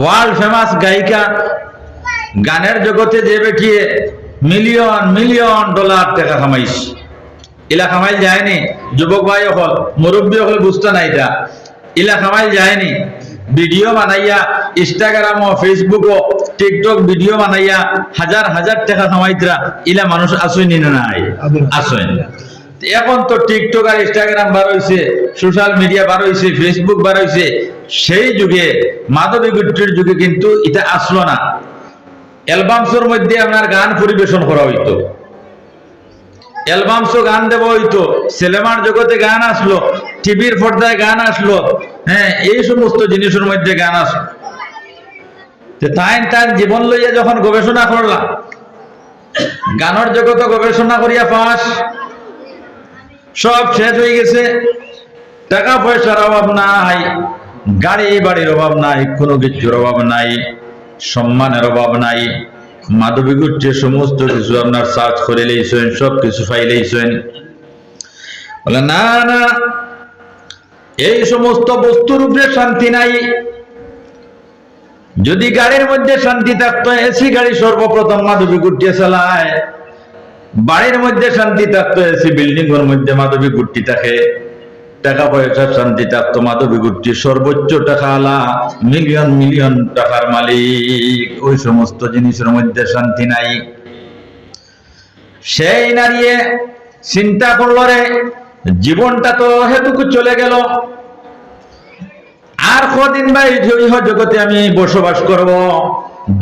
World famous গায়িকা, গানের জগতে যে বেটিয়ে মিলিয়ন মিলিয়ন ডলার টাকা কামাইছ, ইলা কামাইল যায়নি। যুবক ভাই হল, মুরব্বী হল বুঝতে না, এটা ইলা কামাইল যায়নি। ভিডিও বানাইয়া ইনস্টাগ্রাম ও ফেসবুক ও টিকটক ভিডিও বানাইয়া হাজার হাজার টাকা কামাইতরা, ইলা মানুষ আসেনি না? নাই, আসেন। এখন তো টিকটক আর ইনস্টাগ্রাম বার হয়েছে, সোশ্যাল মিডিয়া বার হয়েছে, ফেসবুক বার হয়েছে। সেই যুগে মাধবী গুট্টির যুগে কিন্তু এটা আসলো না। অ্যালবামসের মধ্যে আপনার গান পরিবেশন করা হইতো, অ্যালবামসও গান দেব হইতো, সিনেমার জগতে গান আসলো, টিভির পর্দায় গান আসলো, হ্যাঁ, এই সমস্ত জিনিসের মধ্যে গান আসলো। তাই তার জীবন লইয়া যখন গবেষণা করলাম, গানের জগতে গবেষণা করিয়া পাস, সব শেষ হয়ে গেছে। টাকা পয়সার অভাব নাই, গাড়ি বাড়ির অভাব নাই, কোনো কিছুর অভাব নাই, সম্মানের অভাব নাই। মাধবী গুট্টির সমস্ত কিছু আপনার সার্চ করে লইছেন, সব কিছু পাইলেইছেন। বলে না না, এই সমস্ত বস্তুর উপরে শান্তি নাই। যদি গাড়ির মধ্যে শান্তি থাকতো, এসি গাড়ি সর্বপ্রথম মাধবী গুট্টি চালায়। বাড়ির মধ্যে শান্তি থাকতো, এসি বিল্ডিং এর মধ্যে মাধবী গুট্টি থাকে। টাকা পয়সার শান্তি থাকতো, মাধবী গুট্টি সর্বোচ্চ টাকা আলা, মিলিয়ন মিলিয়ন টাকার মালিক। ওই সমস্ত জিনিসের মধ্যে শান্তি নাই। সেই নারিয়ে চিন্তা করলো, রে জীবনটা তো হেতুকু চলে গেল, আর কদিন ভাই জগতে আমি বসবাস করব।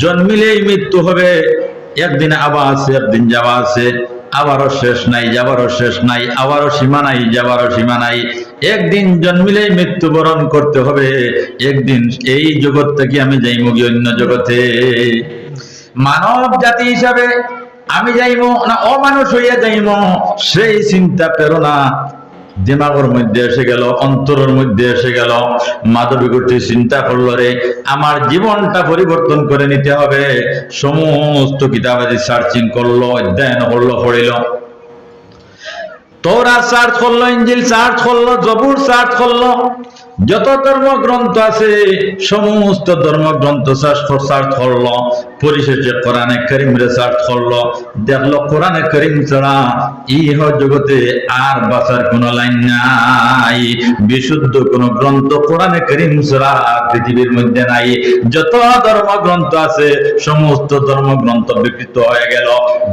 জন্মিলেই মৃত্যু হবে, একদিন আবার আছে, একদিন যাওয়া আছে, আবারও শেষ নাই, যাবারও শেষ নাই, আবারও সীমা নাই, যাবারও সীমা নাই। একদিন জন্মিলেই মৃত্যুবরণ করতে হবে, একদিন এই জগৎ থেকে আমি যাইব গিয়ে অন্য জগতে। মানব জাতি হিসাবে আমি যাইব না অমানুষ হইয়া যাইব, সেই চিন্তা প্রেরণা দিমাগের মধ্যে এসে গেল, অন্তরের মধ্যে এসে গেল। মাধবী গুট্টি চিন্তা করলো, রে আমার জীবনটা পরিবর্তন করে নিতে হবে। সমস্ত কিতাবাদি সার্চিং করলো, অধ্যয়ন করলো, পড়িল। তোরা সার্চ করলো, ইঞ্জিল সার্চ করলো, জবুর সার্চ করলো, যত ধর্মগ্রন্থ আছে সমস্ত ধর্মগ্রন্থ সার্চ করলো। পরিশেষে কোরআনে কারীম রে সার্চ করলো, দেখলো কোরআনে কারীম ছাড়া ইহ জগতে আর বাঁচার কোনো লাইন নাই। বিশুদ্ধ কোনো গ্রন্থ কোরআনে কারীম ছাড়া পৃথিবীর মধ্যে নাই। যত ধর্মগ্রন্থ আছে সমস্ত ধর্মগ্রন্থ বিকৃত হয়ে গেল,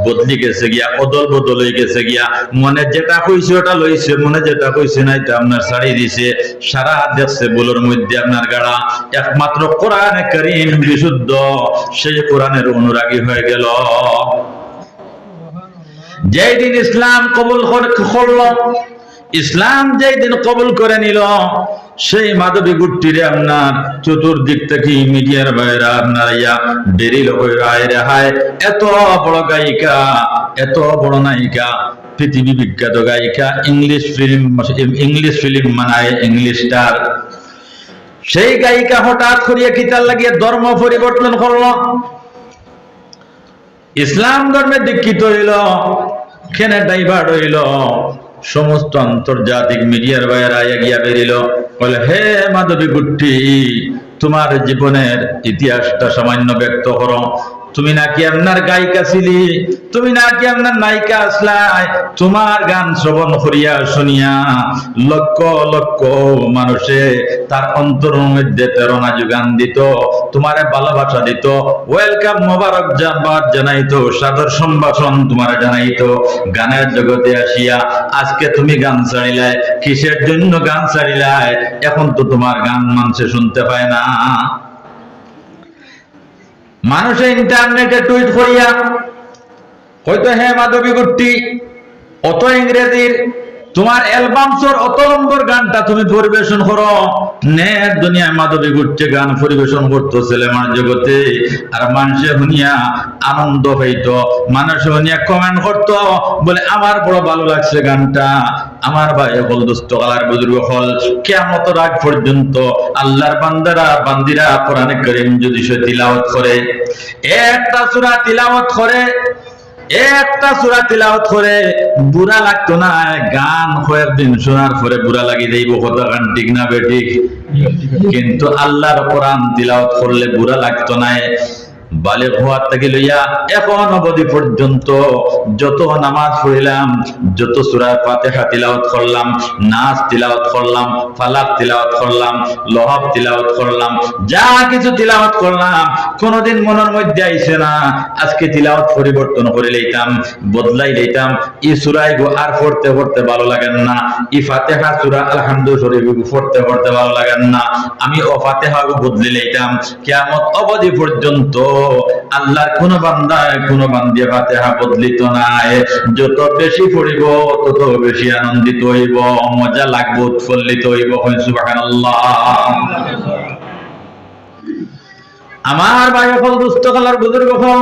বদলি গেছে গিয়া, অদল বদল হয়ে গেছে গিয়া। মনে যেটা কইছে ওটা লইছে, মনে যেটা কইছে না এটা আপনার ছাড়ি দিছে। সারা দেখছে বলোর মধ্যে আপনার গাড়া। একমাত্র কোরআনে কারীম বিশুদ্ধ, সেই কোরআনের অনুরাগী হয়ে গেল। যেই দিন ইসলাম কবুল করলো, ইসলাম যেই দিন কবুল করে নিল, সেই মাধবী গুট্টিরে আপনার চতুর্দিক থেকে মিডিয়ার বাইরে আপনার ইয়া বেরিল রে, হায় এত বড় গায়িকা, এত বড় নায়িকা, পৃথিবী বিখ্যাত গায়িকা, ইংলিশ ফিল্ম মানায়, ইংলিশ স্টার। সেই গায়িকা হঠাৎ করিয়া কিতার লাগিয়ে ধর্ম পরিবর্তন করলো, ইসলাম ধর্মে দীক্ষিত হইল, কেনে ডাইভার্ট হইল। সমস্ত আন্তর্জাতিক মিডিয়ার বাইরে আইয়া গিয়া বেরিল, বলে হে মাধবী গুট্টি, তোমার জীবনের ইতিহাসটা সামান্য ব্যক্ত করো। তুমি নাকি আপনার গায়িকা ছিলি, তুমি নাকি আপনার নায়িকা আসলাই। তোমার গান শ্রবণ করিয়া শুনিয়া লক্ষ লক্ষ মানুষে তার অন্তরের মধ্যে প্রেরণা যোগান দিত, তোমারে ভালোবাসা দিত, ওয়েলকাম মোবারক জানাইতো, সাদর সম্ভাষণ তোমার জানাইতো। গানের জগতে আসিয়া আজকে তুমি গান ছাড়িলাই, কিসের জন্য গান ছাড়িলাই? এখন তো তোমার গান মানুষে শুনতে পায় না। মানুষে ইন্টারনেটে টুইট করিয়া হয়তো, হে মাধবী গুট্টি, অত ইংরেজির তোমার অ্যালবামসর অত নম্বর গানটা তুমি পরিবেশন করো। নেট দুনিয়ায় মাধবী গুট্টি গান পরিবেশন করতো সিনেমার জগতে, আর মানুষে শুনিয়া আনন্দ হইতো, মানুষে শুনিয়া কমেন্ট করতো, বলে আমার বড় ভালো লাগছে গানটা। আমার ভাই হল, দোস্ত কালার বুজুর্গ হল, কিয়ামতের আগ পর্যন্ত আল্লাহর বান্দিরা কোরআনে কারীম যদি সে তিলাওয়াত করে, একটা সূরা তিলাওয়াত করে, একটা সূরা তিলাওয়াত করে বুড়া লাগতো না, গান কয়েকদিন শোনার পরে বুড়া লাগি যাইব, কথা গান ঠিক না বেঠিক? কিন্তু আল্লাহর কোরআন তিলাওয়াত করলে বুড়া লাগতো না। বালেগ হওয়ার থেকে লইয়া এখন অবধি পর্যন্ত যত নামাজ পড়িলাম, যত সূরা ফাতিহা তিলাওয়াত করলাম, নাস তিলাওয়াত করলাম, ফালাক তিলাওয়াত করলাম, লহব তিলাওয়াত করলাম, যা কিছু তিলাওয়াত করলাম, কোনদিন মনের মধ্যে আইছে না আজকে তিলাওয়াত পরিবর্তন করে লইতাম, বদলাই লইতাম, এই সূরায় গো আর পড়তে পড়তে ভালো লাগেন না, এই ফাতিহা সূরা আলহামদু শরীফ পড়তে পড়তে ভালো লাগেন না, আমি ও ফাতিহা গো বদলে লইতাম। কিয়ামত অবধি পর্যন্ত আল্লাহর কোন বান্দায় কোন বান্দিয়া ফাতিহা বদলিত নাই। যত বেশি পড়িব তত বেশি আনন্দিত হইব, মজা লাগবে, উৎফুল্লিত হইব। সুবহানাল্লাহ। আমার ভাই হল দুস্থ কালার বুজুর্গ হল,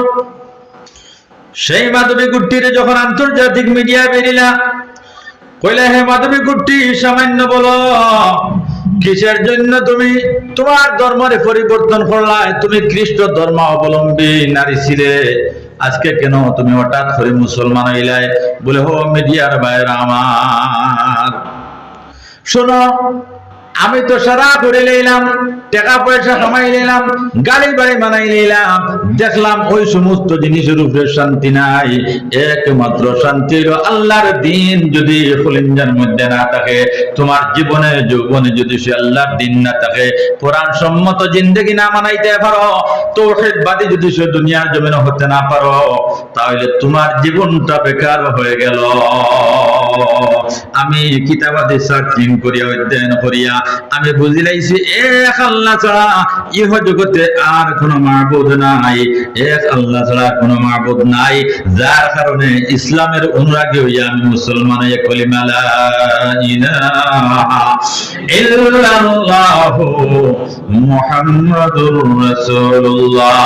সেই মাধবী গুট্টির যখন আন্তর্জাতিক মিডিয়া বেরিলা কইলে, হে মাধবী গুট্টি সামান্য বলো কিসের জন্য তুমি তোমার ধর্মের পরিবর্তন করলা? তুমি খ্রিস্ট ধর্ম অবলম্বী নারী ছিলে, আজকে কেন তুমি হঠাৎ করে মুসলমান হইলাই? বলে, হো মিডিয়ার বাইরে আমার শোনো, আমি তো সারা করে লইলাম, টাকা পয়সা কামাই লইলাম, গাড়ি বাড়ি বানাই লইলাম, দেখলাম ওই সমস্ত জিনিসের উপরে শান্তি নাই। একমাত্র শান্তি হলো আল্লাহর দিন যদি কলিজার মধ্যে না থাকে, তোমার জীবনে যৌবনে যদি সে আল্লাহর দিন না থাকে, কোরআন সম্মত জিন্দেগি না মানাইতে পারো, তাওহীদবাদী যদি সে দুনিয়ার জমিনে হতে না পারো, তাহলে তোমার জীবনটা বেকার হয়ে গেল। আমি কিতাবাদি সার্চিং করিয়া অধ্যয়ন করিয়া আমি বুঝিলাইছি এক আল্লাহ ছাড়া ইহ জগতে আর কোনো মাবুদ নাই, এক আল্লাহ ছাড়া কোনো মাবুদ নাই। যার কারণে ইসলামের অনুরাগী হইয়া আমি মুসলমান হয়ে কলিমা লা ইলাহা ইল্লাল্লাহু মুহাম্মাদুর রাসূলুল্লাহ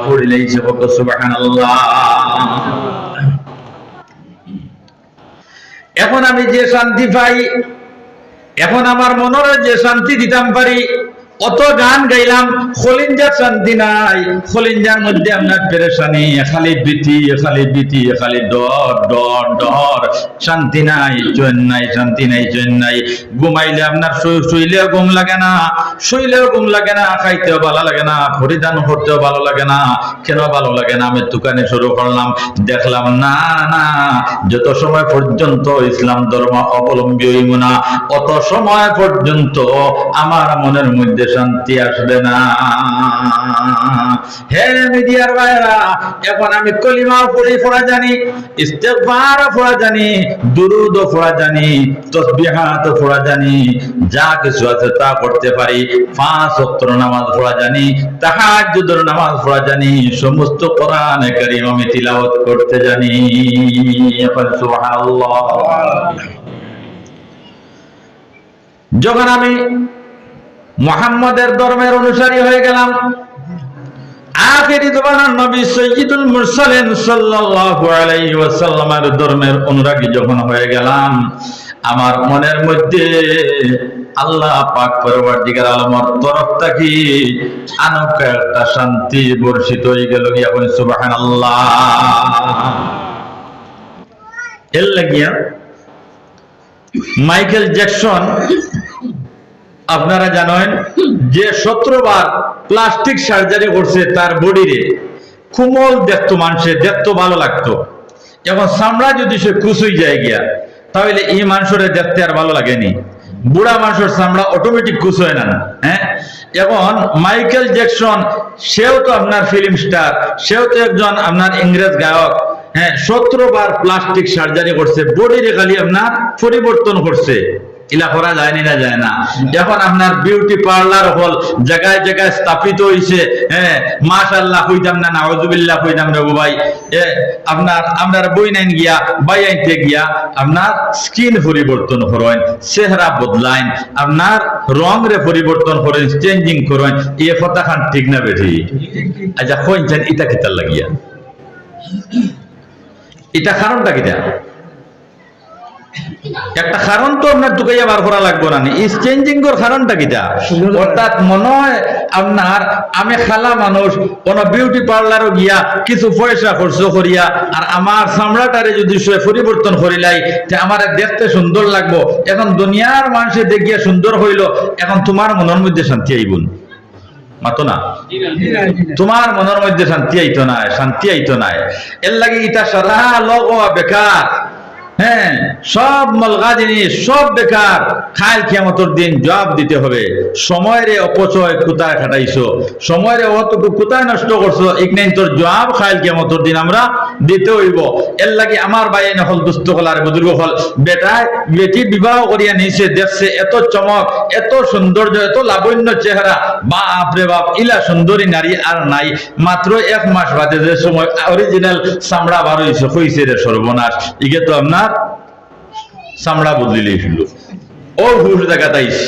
পড়িলাইছে। সুবহানাল্লাহ। এখন আমি যে শান্তি পাই, এখন আমার মনের যে শান্তি দিতাম পারি, অত গান গাইলাম, খলিঞ্জার শান্তি নাই, খলিঞ্জার মধ্যে আপনার পেরেশানি, খালি ভীতি, খালি ভীতি, খালি ডর ডর ডর, শান্তি নাই, চৈন নাই, শান্তি নাই, চৈন নাই। ঘুমাইলে আপনার শুইলেও ঘুম লাগে না, শুইলেও ঘুম লাগে না, খাইতেও ভালো লাগে না, পরিধান করতেও ভালো লাগে না। কেন ভালো লাগে না? আমি দোকানে শুরু করলাম, দেখলাম না না, যত সময় পর্যন্ত ইসলাম ধর্ম অবলম্বী হইব না, অত সময় পর্যন্ত আমার মনের মধ্যে শান্তি আসবে না। হে মিডিয়ার ভাইরা, এখন আমি কলিমা পড়া জানি, ইস্তেগফার পড়া জানি, দুরুদ পড়া জানি, তাসবিহাত পড়া জানি, যা কিছু আছে তা করতে পারি। 5 ওয়াক্ত নামাজ পড়া জানি, তাহাজ্জুদের নামাজ পড়া জানি, সমস্ত কোরআনে কারীম আমি তিলাওয়াত করতে জানি। এখন সুবহানাল্লাহ। যখন আমি মুহাম্মাদের ধর্মের অনুসারী হয়ে গেলাম, আখেরি জমানার নবী সাইয়্যিদুল মুরসালিন সাল্লাল্লাহু আলাইহি ওয়াসাল্লামের ধর্মের অনুরাগী যখন হয়ে গেলাম, আমার মনের মধ্যে আল্লাহ পাক পরবর্তীকার আলমের তরফ থেকে আনকা একটা শান্তি বর্ষিত হয়ে গেল। এখন সুবহানাল্লাহ। এর লাগিয়া মাইকেল জ্যাকসন আপনারা জানেন যে 17 বার প্লাস্টিক সার্জারি করছে তার বডিরে, কোমল দেখতো, মানুষের দেখতো ভালো লাগতো। এখন চামড়া যদি সে কুচুই যায় গিয়া, তাহলে এই মানুষের দেখতে আর ভালো লাগেনি। বুড়া মানুষের চামড়া অটোমেটিক কুচ হয় না। হ্যাঁ, এখন মাইকেল জ্যাকসন সেও তো আপনার ফিল্ম স্টার, সেও তো একজন আপনার ইংরেজ গায়ক। হ্যাঁ, 17 বার প্লাস্টিক সার্জারি করছে, বডিরে খালি আপনার পরিবর্তন করছে। ইলা করা যায়নি না, যায় না। এখন আপনার বিউটি পার্লার হল জায়গায় জায়গায় স্থাপিত হইছে। হ্যাঁ, মাশাআল্লাহ কইতাম না, নাউজুবিল্লাহ কইতাম রে ভাই। আপনার বই নাইন গিয়া বাই আইতে গিয়া আপনার স্কিন পরিবর্তন করেন, চেহারা বদলাইন, আপনার রং রে পরিবর্তন করেন, চেঞ্জিং করেন। এই কথা খান ঠিক না বেঠি? আচ্ছা কইছেন এটা কিতার লাগিয়া, এটা কারণটা কিটা? একটা কারণ তো আপনার টুকাইয়া বার করা লাগবে না, ইস চেঞ্জিং এর কারণটা কিটা? অর্থাৎ মনে হয় আপনার আমি খালা মানুষ কোন বিউটি পার্লারও গিয়া কিছু পয়সা খরচ করিয়া আর আমার চামড়াটারে যদি সে পরিবর্তন করিলাই যে আমার দেখতে সুন্দর লাগবো, এখন দুনিয়ার মানুষে দেখিয়া সুন্দর হইল, এখন তোমার মনের মধ্যে শান্তি আইবুন মাতো না, তোমার মনের মধ্যে শান্তি আইতো না, শান্তি আইতো না। এর লাগে ইটা সারা লোক বেকার, হ্যাঁ সব মলগা জিনিস সব বেকার। খাইল কিয়ামতের দিন জবাব দিতে হবে, সময়ের অপচয় কোথায় খাটাইছো, সময়ের অতটুকু কোথায় নষ্ট করছো, ইকনাইন তোর জবাব খাইল কিয়ামতের দিন আমরা দিতে হইব। এর লাগে আমার বাইন হল দুস্থ হল আর বুজুর্গ হল, বেটায় বেটি বিবাহ করিয়া নিয়েছে, দেখছে এত চমক, এত সৌন্দর্য, এত লাবণ্য চেহারা, বাপ রে বাপ, ইলা সুন্দরী নারী আর নাই। মাত্র 1 মাস বাদে যে সময় অরিজিনাল চামড়া বার হয়েছে, হইছে রে সর্বনাশ, ইগে তো আপনার চামড়া বদলিলে ফেলল। ও হুশ দেখাতাইছে,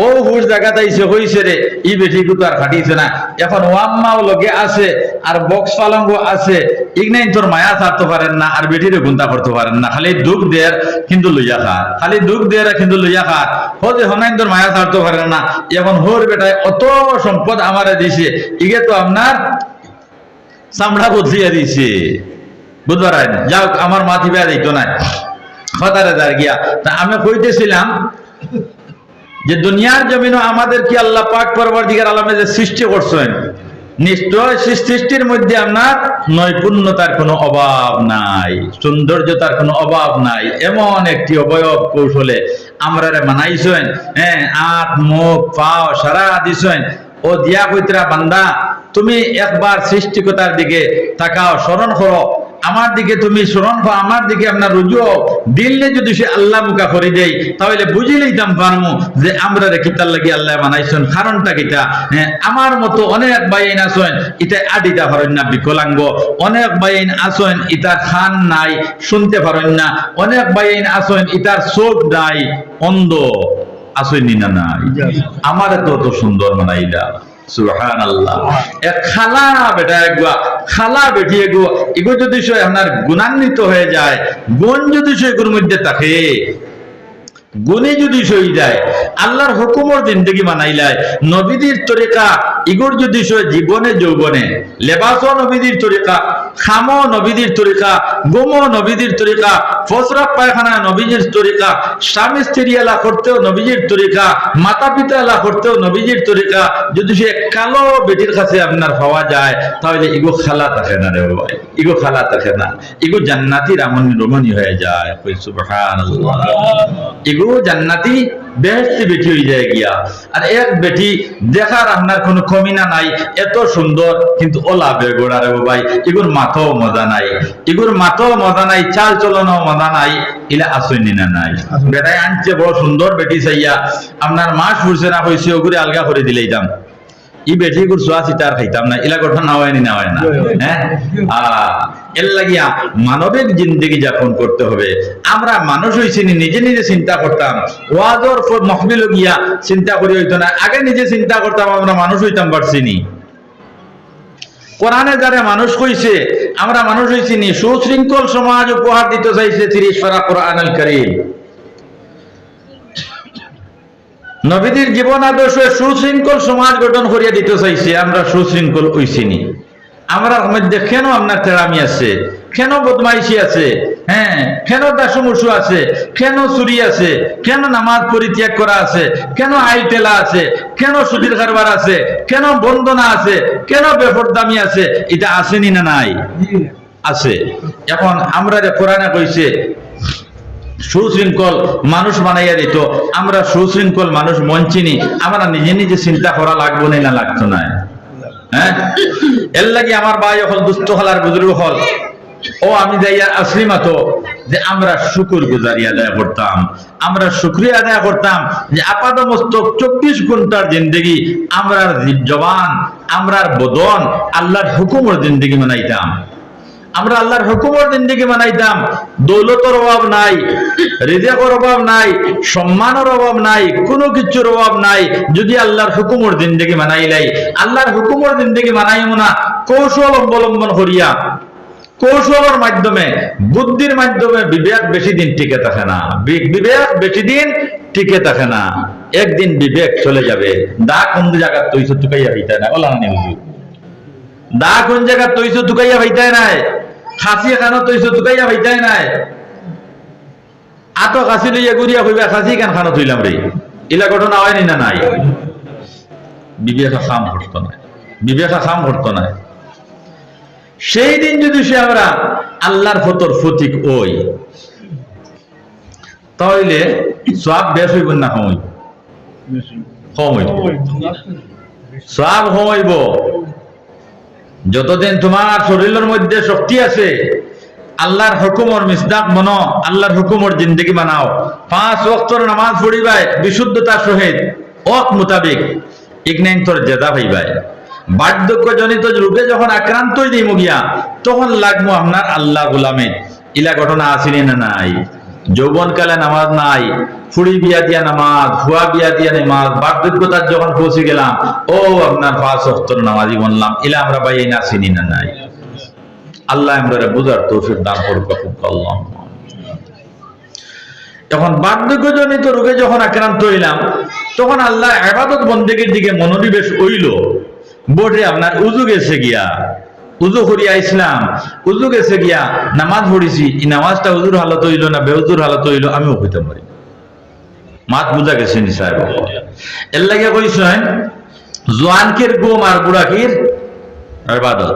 ও হুশ দেখাতাইছে, হইছে রে ই বেটি কিন্তু আর খাটিছে না। এখন ওয়াম্মাও লগে আছে আর বক্স পালঙ্গ আছে, ইগনাইন তোর মায়া ছাড়তে পারেন না আর বেটিরে গুন্তা করতে পারেন না, খালি দুঃখ দের কিন্তু লইয়া খা, খালি দুঃখ দের কিন্তু লইয়া খা। হতে হনাইন তোর মায়া ছাড়তে পারেন না। এখন হোর বেটায় অত সম্পদ আমারে দিছে, ইগে তো আপনার চামড়া বদলিয়া দিছে, বুঝবার যাও আমার মাথি বেয়া দিত না হতারে দাঁড় গিয়া। তা আমি কইতেছিলাম যে দুনিয়ার জমিনও আমাদের কি আল্লাহ পাক পরবর্তীকার আলমে যে সৃষ্টি করছেন, নিশ্চয় সৃষ্টির মধ্যে আপনার নৈপুণ্যতার কোনো অভাব নাই, সৌন্দর্যতার কোনো অভাব নাই। এমন একটি অবয়ব কৌশলে আমরা মানাইছেন, হ্যাঁ আট মুখ পাও সারা দিছেন। ও দিয়া কইতরা বান্দা, তুমি একবার সৃষ্টিকতার দিকে তাকাও, স্মরণ করো আমার দিকে, তুমি স্মরণ করো আমার দিকে, আপনার রুজু দিলে যদি সে আল্লাহ মুখা করে দেয় তাহলে বুঝি লইতাম পারমু যে আমরা কিতার লাগি আল্লাহ বানাইছেন, কারণটা কিটা। হ্যাঁ আমার মতো অনেক বাইন আছেন এটা আডিটা পারেন না, বিকলাঙ্গ, অনেক বাইন আছেন ইটার খান নাই শুনতে পারেন না, অনেক বাইন আছেন ইটার চোখ নাই অন্ধ আসেনি না নাই, আমার তো অত সুন্দর বানাইলা সুবহানাল্লাহ। এক খালা বেটা এগুয়া, খালা বেটি এগো, এগো যদি সে আপনার গুণান্বিত হয়ে যায়, গুণ যদি সে এগুলোর মধ্যে থাকে, গুণে যদি সই যায়, আল্লাহর হুকুমর জিন্দেগি মানাইলায়, নবীদের তরিকা ইগোর যদি সে জীবনে যৌবনে, লেবাসও নবীদের তরিকা, খামো নবীদের তরিকা, গোমো নবীদের তরিকা, ফসরাক পায়খানা নবীজির তরিকা, স্বামী স্ত্রী এলা করতেও নবীজির তরিকা, মাতা পিতা এলা করতেও নবীজির তরিকা, যদি সে কালো বেটির কাছে আপনার পাওয়া যায় তাহলে ইগো খালা থাকে না রে ভাই, ইগো খালা থাকে না, ইগো জান্নাতি রামণী রমণী হয়ে যায়। সুবহানাল্লাহ, ইগো জান্নাতি বেহেশতি বেটি হয়ে যায় গিয়া। আর এক বেটি দেখার আপনার কোনো কমিনা নাই, এত সুন্দর কিন্তু ওলা বেগোড়া রে ভাই, ইগুর মাথাও মজা নাই, ইগুর মাথাও মজা নাই, চাল চলনও মজা নাই, ইলা আসইনি না নাই। বেটাই আনছে বড় সুন্দর বেটি চাইয়া, আপনার মাস ফুরছে না হয়েছে ওগুলি আলগা করে দিলেই দাম, ই বেটি গুর সোয়া সিটার খাইতাম না, ইলা কথা না হয় না হয় না। হ্যাঁ এর লাগিয়া মানবিক জিন্দগি যাপন করতে হবে। আমরা মানুষ হইছি নিজে নিজে চিন্তা করতাম, ওয়াজর মহফিল গিয়া চিন্তা করি হইতো না, আগে নিজে চিন্তা করতাম আমরা মানুষ হইতাম পারছি নি। কোরআনে যারা মানুষ কইছে আমরা মানুষ হইছি নি। সুশৃঙ্খল সমাজ উপহার দিতে চাইছে 30 পারা কোরআনুল কারীম। নবীদের জীবন আদর্শে সুশৃঙ্খল সমাজ গঠন করিয়া দিতে চাইছে, আমরা সুশৃঙ্খল হইছিনি। আমরা মধ্যে কেন আপনার তেড়ামি আছে, কেন বদমাইশি আছে, হ্যাঁ কেন দাসমুসু আছে, কেন চুরি আছে, কেন নামাজ পরিত্যাগ করা আছে, কেন আইটেলা আছে, কেন সুদীর কারবার আছে, কেন বন্দনা আছে, কেন বেফরদামি আছে, এটা আসেনি না নাই? আছে। এখন আমরা কোরআনে কইছে সুশৃঙ্খল মানুষ বানাইয়া দিত, আমরা সুশৃঙ্খল মানুষ মন চিনি, আমরা নিজে নিজে চিন্তা করা লাগবো না লাগতো না। হ্যাঁ এর লাগে আমার ভাই হল দুস্থ হল আর বুজুর্গ হল, ও আমি যাইয়া আসলিম তো যে আমরা শুকুর গুজারি আদায় করতাম, আমরা শুকরিয়া আদায় করতাম যে আপাত মস্তক 24 ঘন্টার জিন্দগি আমরার জবান আমরার বদন আল্লাহর হুকুমের জিন্দগি মানাইতাম, আমরা আল্লাহর হুকুমের জিন্দগি মানাইতাম। দৌলতের অভাব নাই, রিজিকের অভাব নাই, সম্মানের অভাব নাই, কোনো কিছুর অভাব নাই, যদি আল্লাহর হুকুমের জিন্দগি মানাইলাই। আল্লাহর হুকুমের জিন্দগি মানাইও না, কৌশল অবলম্বন করিয়া কৌশলের মাধ্যমে, বুদ্ধির মাধ্যমে বিবেক বেশি দিন টিকে থাকে না। বিবেক বেশি দিন টিকে থাকে না, একদিন বিবেক চলে যাবে। দা কোন জায়গা তৈছ তুকাইয়া হইতায় না, ওলা না হুজুর। দা কোন জায়গা তৈছ তুকাইয়া হইতায় নাই, খাসি খানো তৈছ তুকাইয়া হইতায় নাই। আতো খাসি লইয়া ঘুরিয়া হইবা খাসি কেন খানো তুইলাম রে, এলা ঘটনা হয়নি না নাই? বিবেকা খাম করতো না, বিবেকা খাম করতো না। সেই দিন যদি সে আমরা আল্লাহর ফতর ফতিক ওই, তাহলে সব বেশ হইব না কম হইব? কম হইব, সব কম হইব। যতদিন তোমার শরীরের মধ্যে শক্তি আছে, আল্লাহর হুকুমর মিসদাক মনো, আল্লাহর হুকুমর জিন্দগি বানাও। 5 ওয়াক্তের নামাজ পড়িবাই বিশুদ্ধতার সহিত, ওয়াক মোতাবেক, ইগনাইন তোর জেদা হইবাই। বার্ধক্যজনিত রোগে যখন আক্রান্ত হয়ে দিই গিয়া, তখন লাগবো আপনার আল্লাহ গোলামে। ইলা ঘটনা আসেনি না নাই? যৌবনকালে নামাজ নাই, ফুড়ি বিয়া দিয়া নামাজ, ভুয়া বিয়া দিয়া নামাজ, বার্ধক্যতার যখন পৌঁছে গেলাম, ও আপনার 5 ওয়াক্তের নামাজি বললাম। ইলা আমরা ভাই না আসেনি না নাই? আল্লাহ আমরা বুঝার তৌফিক দান করুক। আল্লাহ। যখন বার্ধক্যজনিত রোগে যখন আক্রান্ত হইলাম, তখন আল্লাহ ইবাদত বন্দেগীর দিকে মনোনিবেশ হইল। বোর্ডে আপনার উজু গেছে গিয়া, উজু করিয়া ইসলাম, উজু গেছে গিয়া নামাজ পড়িছি, এই নামাজটা উজুর হালত হইল না বেউজুর হালত হইল আমিও কইতে পারি। মাত বুঝা গেছে নি সাহেব? এর লাগে কইছেন জোয়ানকের গুম আর বুড়াকির ইবাদত,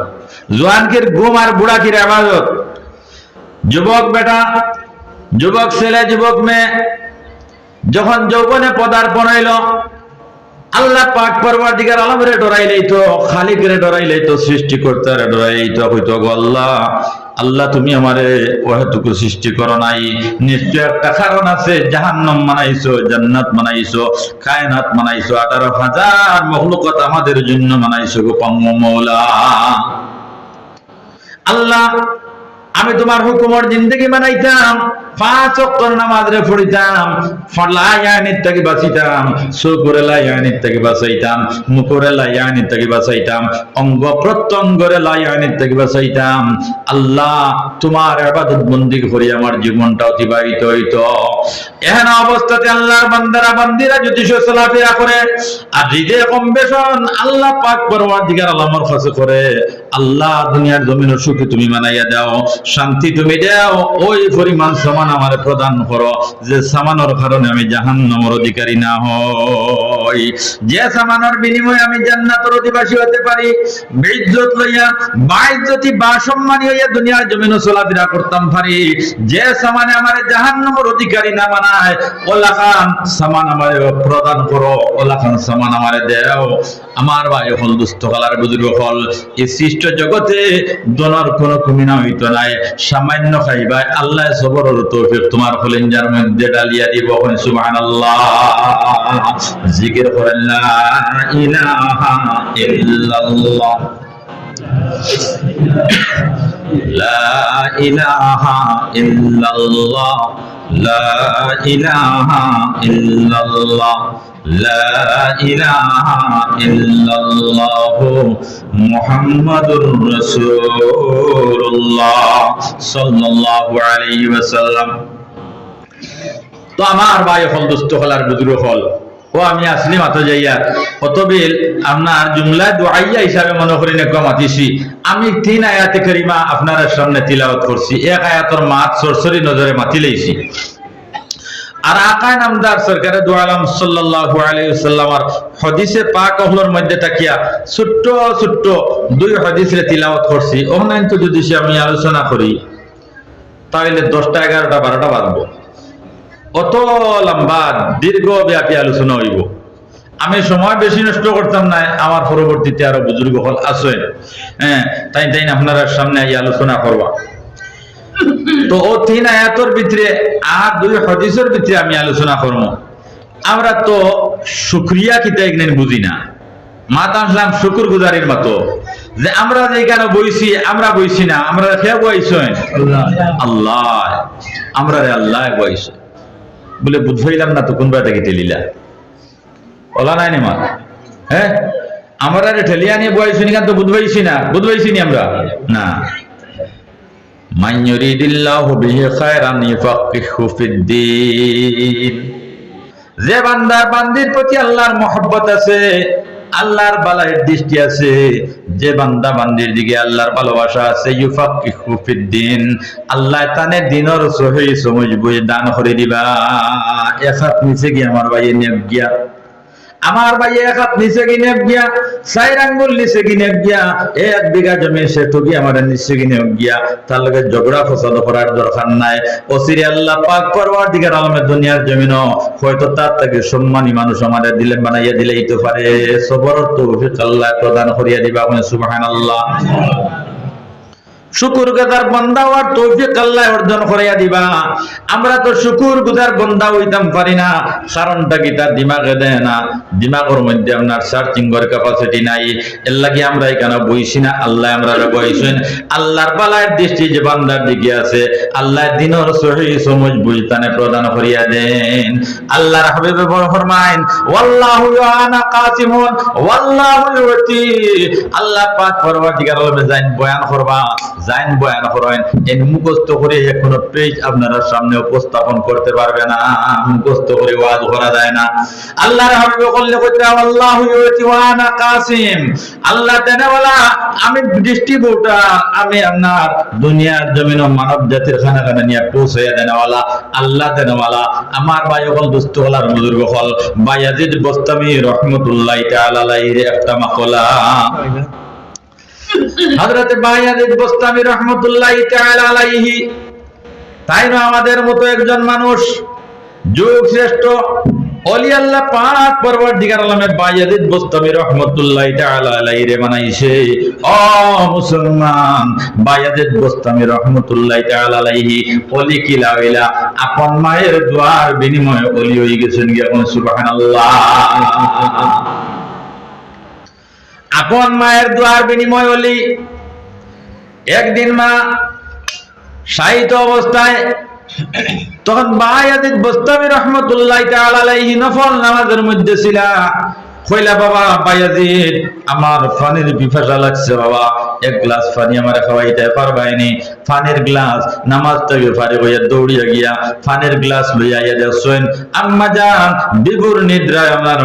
জোয়ানকের গুম আর বুড়াকির ইবাদত। যুবক বেটা, যুবক ছেলে, যুবক মেয়ে যখন যৌবনে পদার্পণ হইল, আল্লাহ পাক পরওয়ারদিগার আলমরে ডরাইলেই তো, খালিকরে ডরাইলেই তো, সৃষ্টিকর্তারে ডরাইলেই তো হইতো আল্লাহ, আল্লাহ তুমি আমারে ওহেতুকু সৃষ্টি করো নাই, নিশ্চয় একটা কারণ আছে। জাহান্নাম বানাইছো, জান্নাত বানাইছো, কায়নাত বানাইছো, 18,000 মখলুকাত আমাদের জন্য বানাইছো গো মওলা। আল্লাহ আমি তোমার হুকুমর জিন্দেগি বানাইতাম, 5 ওয়াক্তের নামাজ রে পড়িতাম, ফলায়ানিত থেকে বাঁচিতাম, সুকুরে লায়ানিত থেকে বাঁচাইতাম, মুকুরে লায়ানিত থেকে বাঁচাইতাম, অঙ্গ প্রত্যঙ্গরে লায়ানিত থেকে বাঁচাইতাম। আল্লাহ তোমার ইবাদত বন্দেগী করে আমার জীবনটা অতিবাহিত হইতো। এহেন অবস্থাতে আল্লাহর বান্দারা বান্দিরা যদি চলাফেরা করে আর হৃদয়ে কম্বেশন আল্লাহ পাক পরওয়ারদিগার আলমের কাছে করে, আল্লাহ দুনিয়ার জমিনের সুখে তুমি মানাইয়া দাও, শান্তি তুমি দাও, ওই পরিমাণ সামান আমারে প্রদান করো যে সামানের কারণে আমি জাহান্নামের অধিকারী না হই, যে সামানের বিনিময়ে আমি জান্নাতের অধিবাসী হতে পারি। বেইজ্জত লইয়া বাইজ্জতি বা সম্মানী হইয়া দুনিয়ার জমিনে চলাফেরা করতাম পারি। যে সামানে আমারে জাহান্নামের অধিকারী না বানায়, ওলা খান সামান আমারে প্রদান করো, ওলা খান সামান আমারে দাও। আমার ভাই হল দুস্থ কালার বুজুর্গ হল, এই সৃষ্ট জগতে দোনার কোনো কমিনা হইতো নাই। সামান্য খাইবাই আল্লাহ সবরের তৌফিক তোমার কলিজার মধ্যে ডালিয়া দিব। সুবহানাল্লাহ, জিকির করেন লা ইলাহা ইল্লাল্লাহ, লা ইলাহা ইল্লাল্লাহ, লা ইলাহা ইল্লাল্লাহ, লা ইলাহা ইল্লাল্লাহ, মুহাম্মাদুর রাসূলুল্লাহ সাল্লাল্লাহু আলাইহি ওয়াসাল্লাম। তো আমার ভাই হল দুস্থ হলার বুজুর্গ হল, ও আমি আসলি মাত্র যাইয়া অতবিল আপনার জুমলা দুআইয়া হিসাবে মনে করি না মাতিছি। আমি 3 আয়াতে কারিমা আপনার সামনে তিলাওয়াত করছি। এক আয়াতের মাত সরসরি নজরে মাতি লইছি। আর আকা নামদার সরকারে দু আলম সাল্লাল্লাহু আলাইহি ওয়াসাল্লামের হাদিসে পাক ওগুলোর মধ্যে তাকিয়া ছোট্ট ছোট্ট 2 হাদিসে তিলাওয়াত করছি। অনলাইন তো যদি আমি আলোচনা করি তাহলে 10টা 11টা 12টা বাজবো। অত লম্বা দীর্ঘ ব্যাপী আলোচনা হইব। আমি সময় বেশি নষ্ট করতাম না, আমার পরবর্তীতে আরো বুজুর্গ হল আসেন, তাই আপনার সামনে এই আলোচনা করবা। তো ও 3 আয়াতের ভিতরে আর 2 হাদিসের ভিতরে আমি আলোচনা করব। আমরা তো শুকরিয়া কিতা একদিন বুঝি না, মাতা আসলাম শুকুর গুজারির মতো, যে আমরা যেখানে বইছি আমরা বইছি না, আমরা খেয়ে বইছেন আল্লাহ, আমরা আল্লাহ বইছে বলে বুঝাইলাম না তো কোন বেটা কি টেলিলা ওলা নাই মা। হ্যাঁ আমরা ঠেলিয়া নিয়ে বইছি না, তো বুঝবাইছি না, বুঝবাইছি নি আমরা না। মান ইউরিদিল্লাহু বিহি খায়রান ইউফাক্কিহু ফিদ্দীন। যে বান্দার বান্দির প্রতি আল্লাহর মহব্বত আছে, আল্লাহর বালায়ের দৃষ্টি আছে, যে বান্দা বান্দির দিকে আল্লাহর ভালোবাসা আছে, ইউফাক্কিহু ফিদ্দীন, আল্লাহ তানে দিনের সহি সমঝ বুঝ দান করে দিবা। এক হাত নিচে গিয়ে আমার ভাই নেব গিয়া, আমার ভাই এক হাত নিচে কিনে গিয়া, 4 আঙ্গুল নিচে কিনে গিয়া, 1 বিঘা জমি সে ঠকি আমার নিচে কিনে গিয়া, তার লগে ঝগড়া ফসাদ করার দরকার নাই। ওসিরে আল্লাহ পাক পরওয়ারদিগার আলমের দুনিয়ার জমিন হয়তো তার থেকে সম্মানী মানুষ আমাদের দিলে বানাইয়া দিলেই তো পারে। সবর তৌফিক আল্লাহ প্রদান করিয়া দিবা, সুবহানাল্লাহ। শুকুর গুজার বান্দা হওয়ার তৌফিক আল্লাহ অর্জন করাইয়া দিবা। আমরা তো শুকুর গুজার বান্দা হইতাম পারি না, কারণটা কি? তার দিমাগে দেয় না, দিমাগের মধ্যে আপনার সার্চিং করার ক্যাপাসিটি নাই। এর লাগি আমরা এখানে বইছি না, আল্লাহ আমরা বইছেন। আল্লাহর বালায়ের দৃষ্টি যে বান্দার দিকে আছে, আল্লাহ দিনের সহি সমঝ বুঝতানে প্রদান করিয়া দেন। আল্লাহর হাবিবে ফরমায়েন, ওয়াল্লাহু ইয়ানা কাসিমুন ওয়াল্লাহুল ওয়াতি। আল্লাহ পাক পরওয়ারদিগার আলমে যাইন বয়ান করবা, জাইন বয়ান করেন, এই মুখস্থ করে কোনো পেজ আপনারা সামনে উপস্থাপন করতে পারবে না, মুখস্থ করে ওয়াজ করা যায় না। আল্লাহর হাবিব বললে কইতা, আল্লাহু ইউতি ওয়া আনা কাসিম, আল্লাহ দেনেওয়ালা, আমি ডিস্ট্রিবিউটর, আমি আপনার দুনিয়ার জমিন ও মানব জাতির খানা খানা নিয়ে পৌঁছাইয়া দেনেওয়ালা, আল্লাহ দেনেওয়ালা। আমার ভাই হল দুস্থ হলার বুজুর্গ হল বায়াজিদ বোস্তামি রহমতুল্লাহি তাআলা আলাইহি একটা মাকলা। হযরত বায়াজিদ বোস্তামি রহমতুল্লাহি তাআলা আলাইহি, তাই না আমাদের মতো একজন মানুষ, যুগ শ্রেষ্ঠ ওলি আল্লাহ পাক পরওয়ারদিগার আলমে বায়াজিদ বোস্তামি রহমতুল্লাহি তাআলা আলাইহি রে বানাইছে। ও মুসলমান, বায়াজিদ বোস্তামি রহমতুল্লাহি তাআলা আলাইহি ওলি কিলা হইলা, আপন মায়ের দোয়ার বিনিময়ে ওলি হয়ে গেছেন। সুবহানাল্লাহ। আপন মায়ের দোয়ার বিনিময় ওলি। একদিন মা শায়িত অবস্থায়, তখন বায়াজিদ বোস্তামি রহমতুল্লাহি তাআলা আলাইহি নফল নামাজের মধ্যে ছিল। কইলা, বাবা বায়াজিদ, আমার পানির পিপাসা লাগছে বাবা, 1 গ্লাস পানি আমার খাওয়াইতে পারবাইনি। পানির গ্লাস নামাজ থেকে ফারে হইয়া দৌড়িয়া গিয়া পানির গ্লাস লইয়া আইয়া দেখছেন আম্মা জান বিভোর নিদ্রায় আমার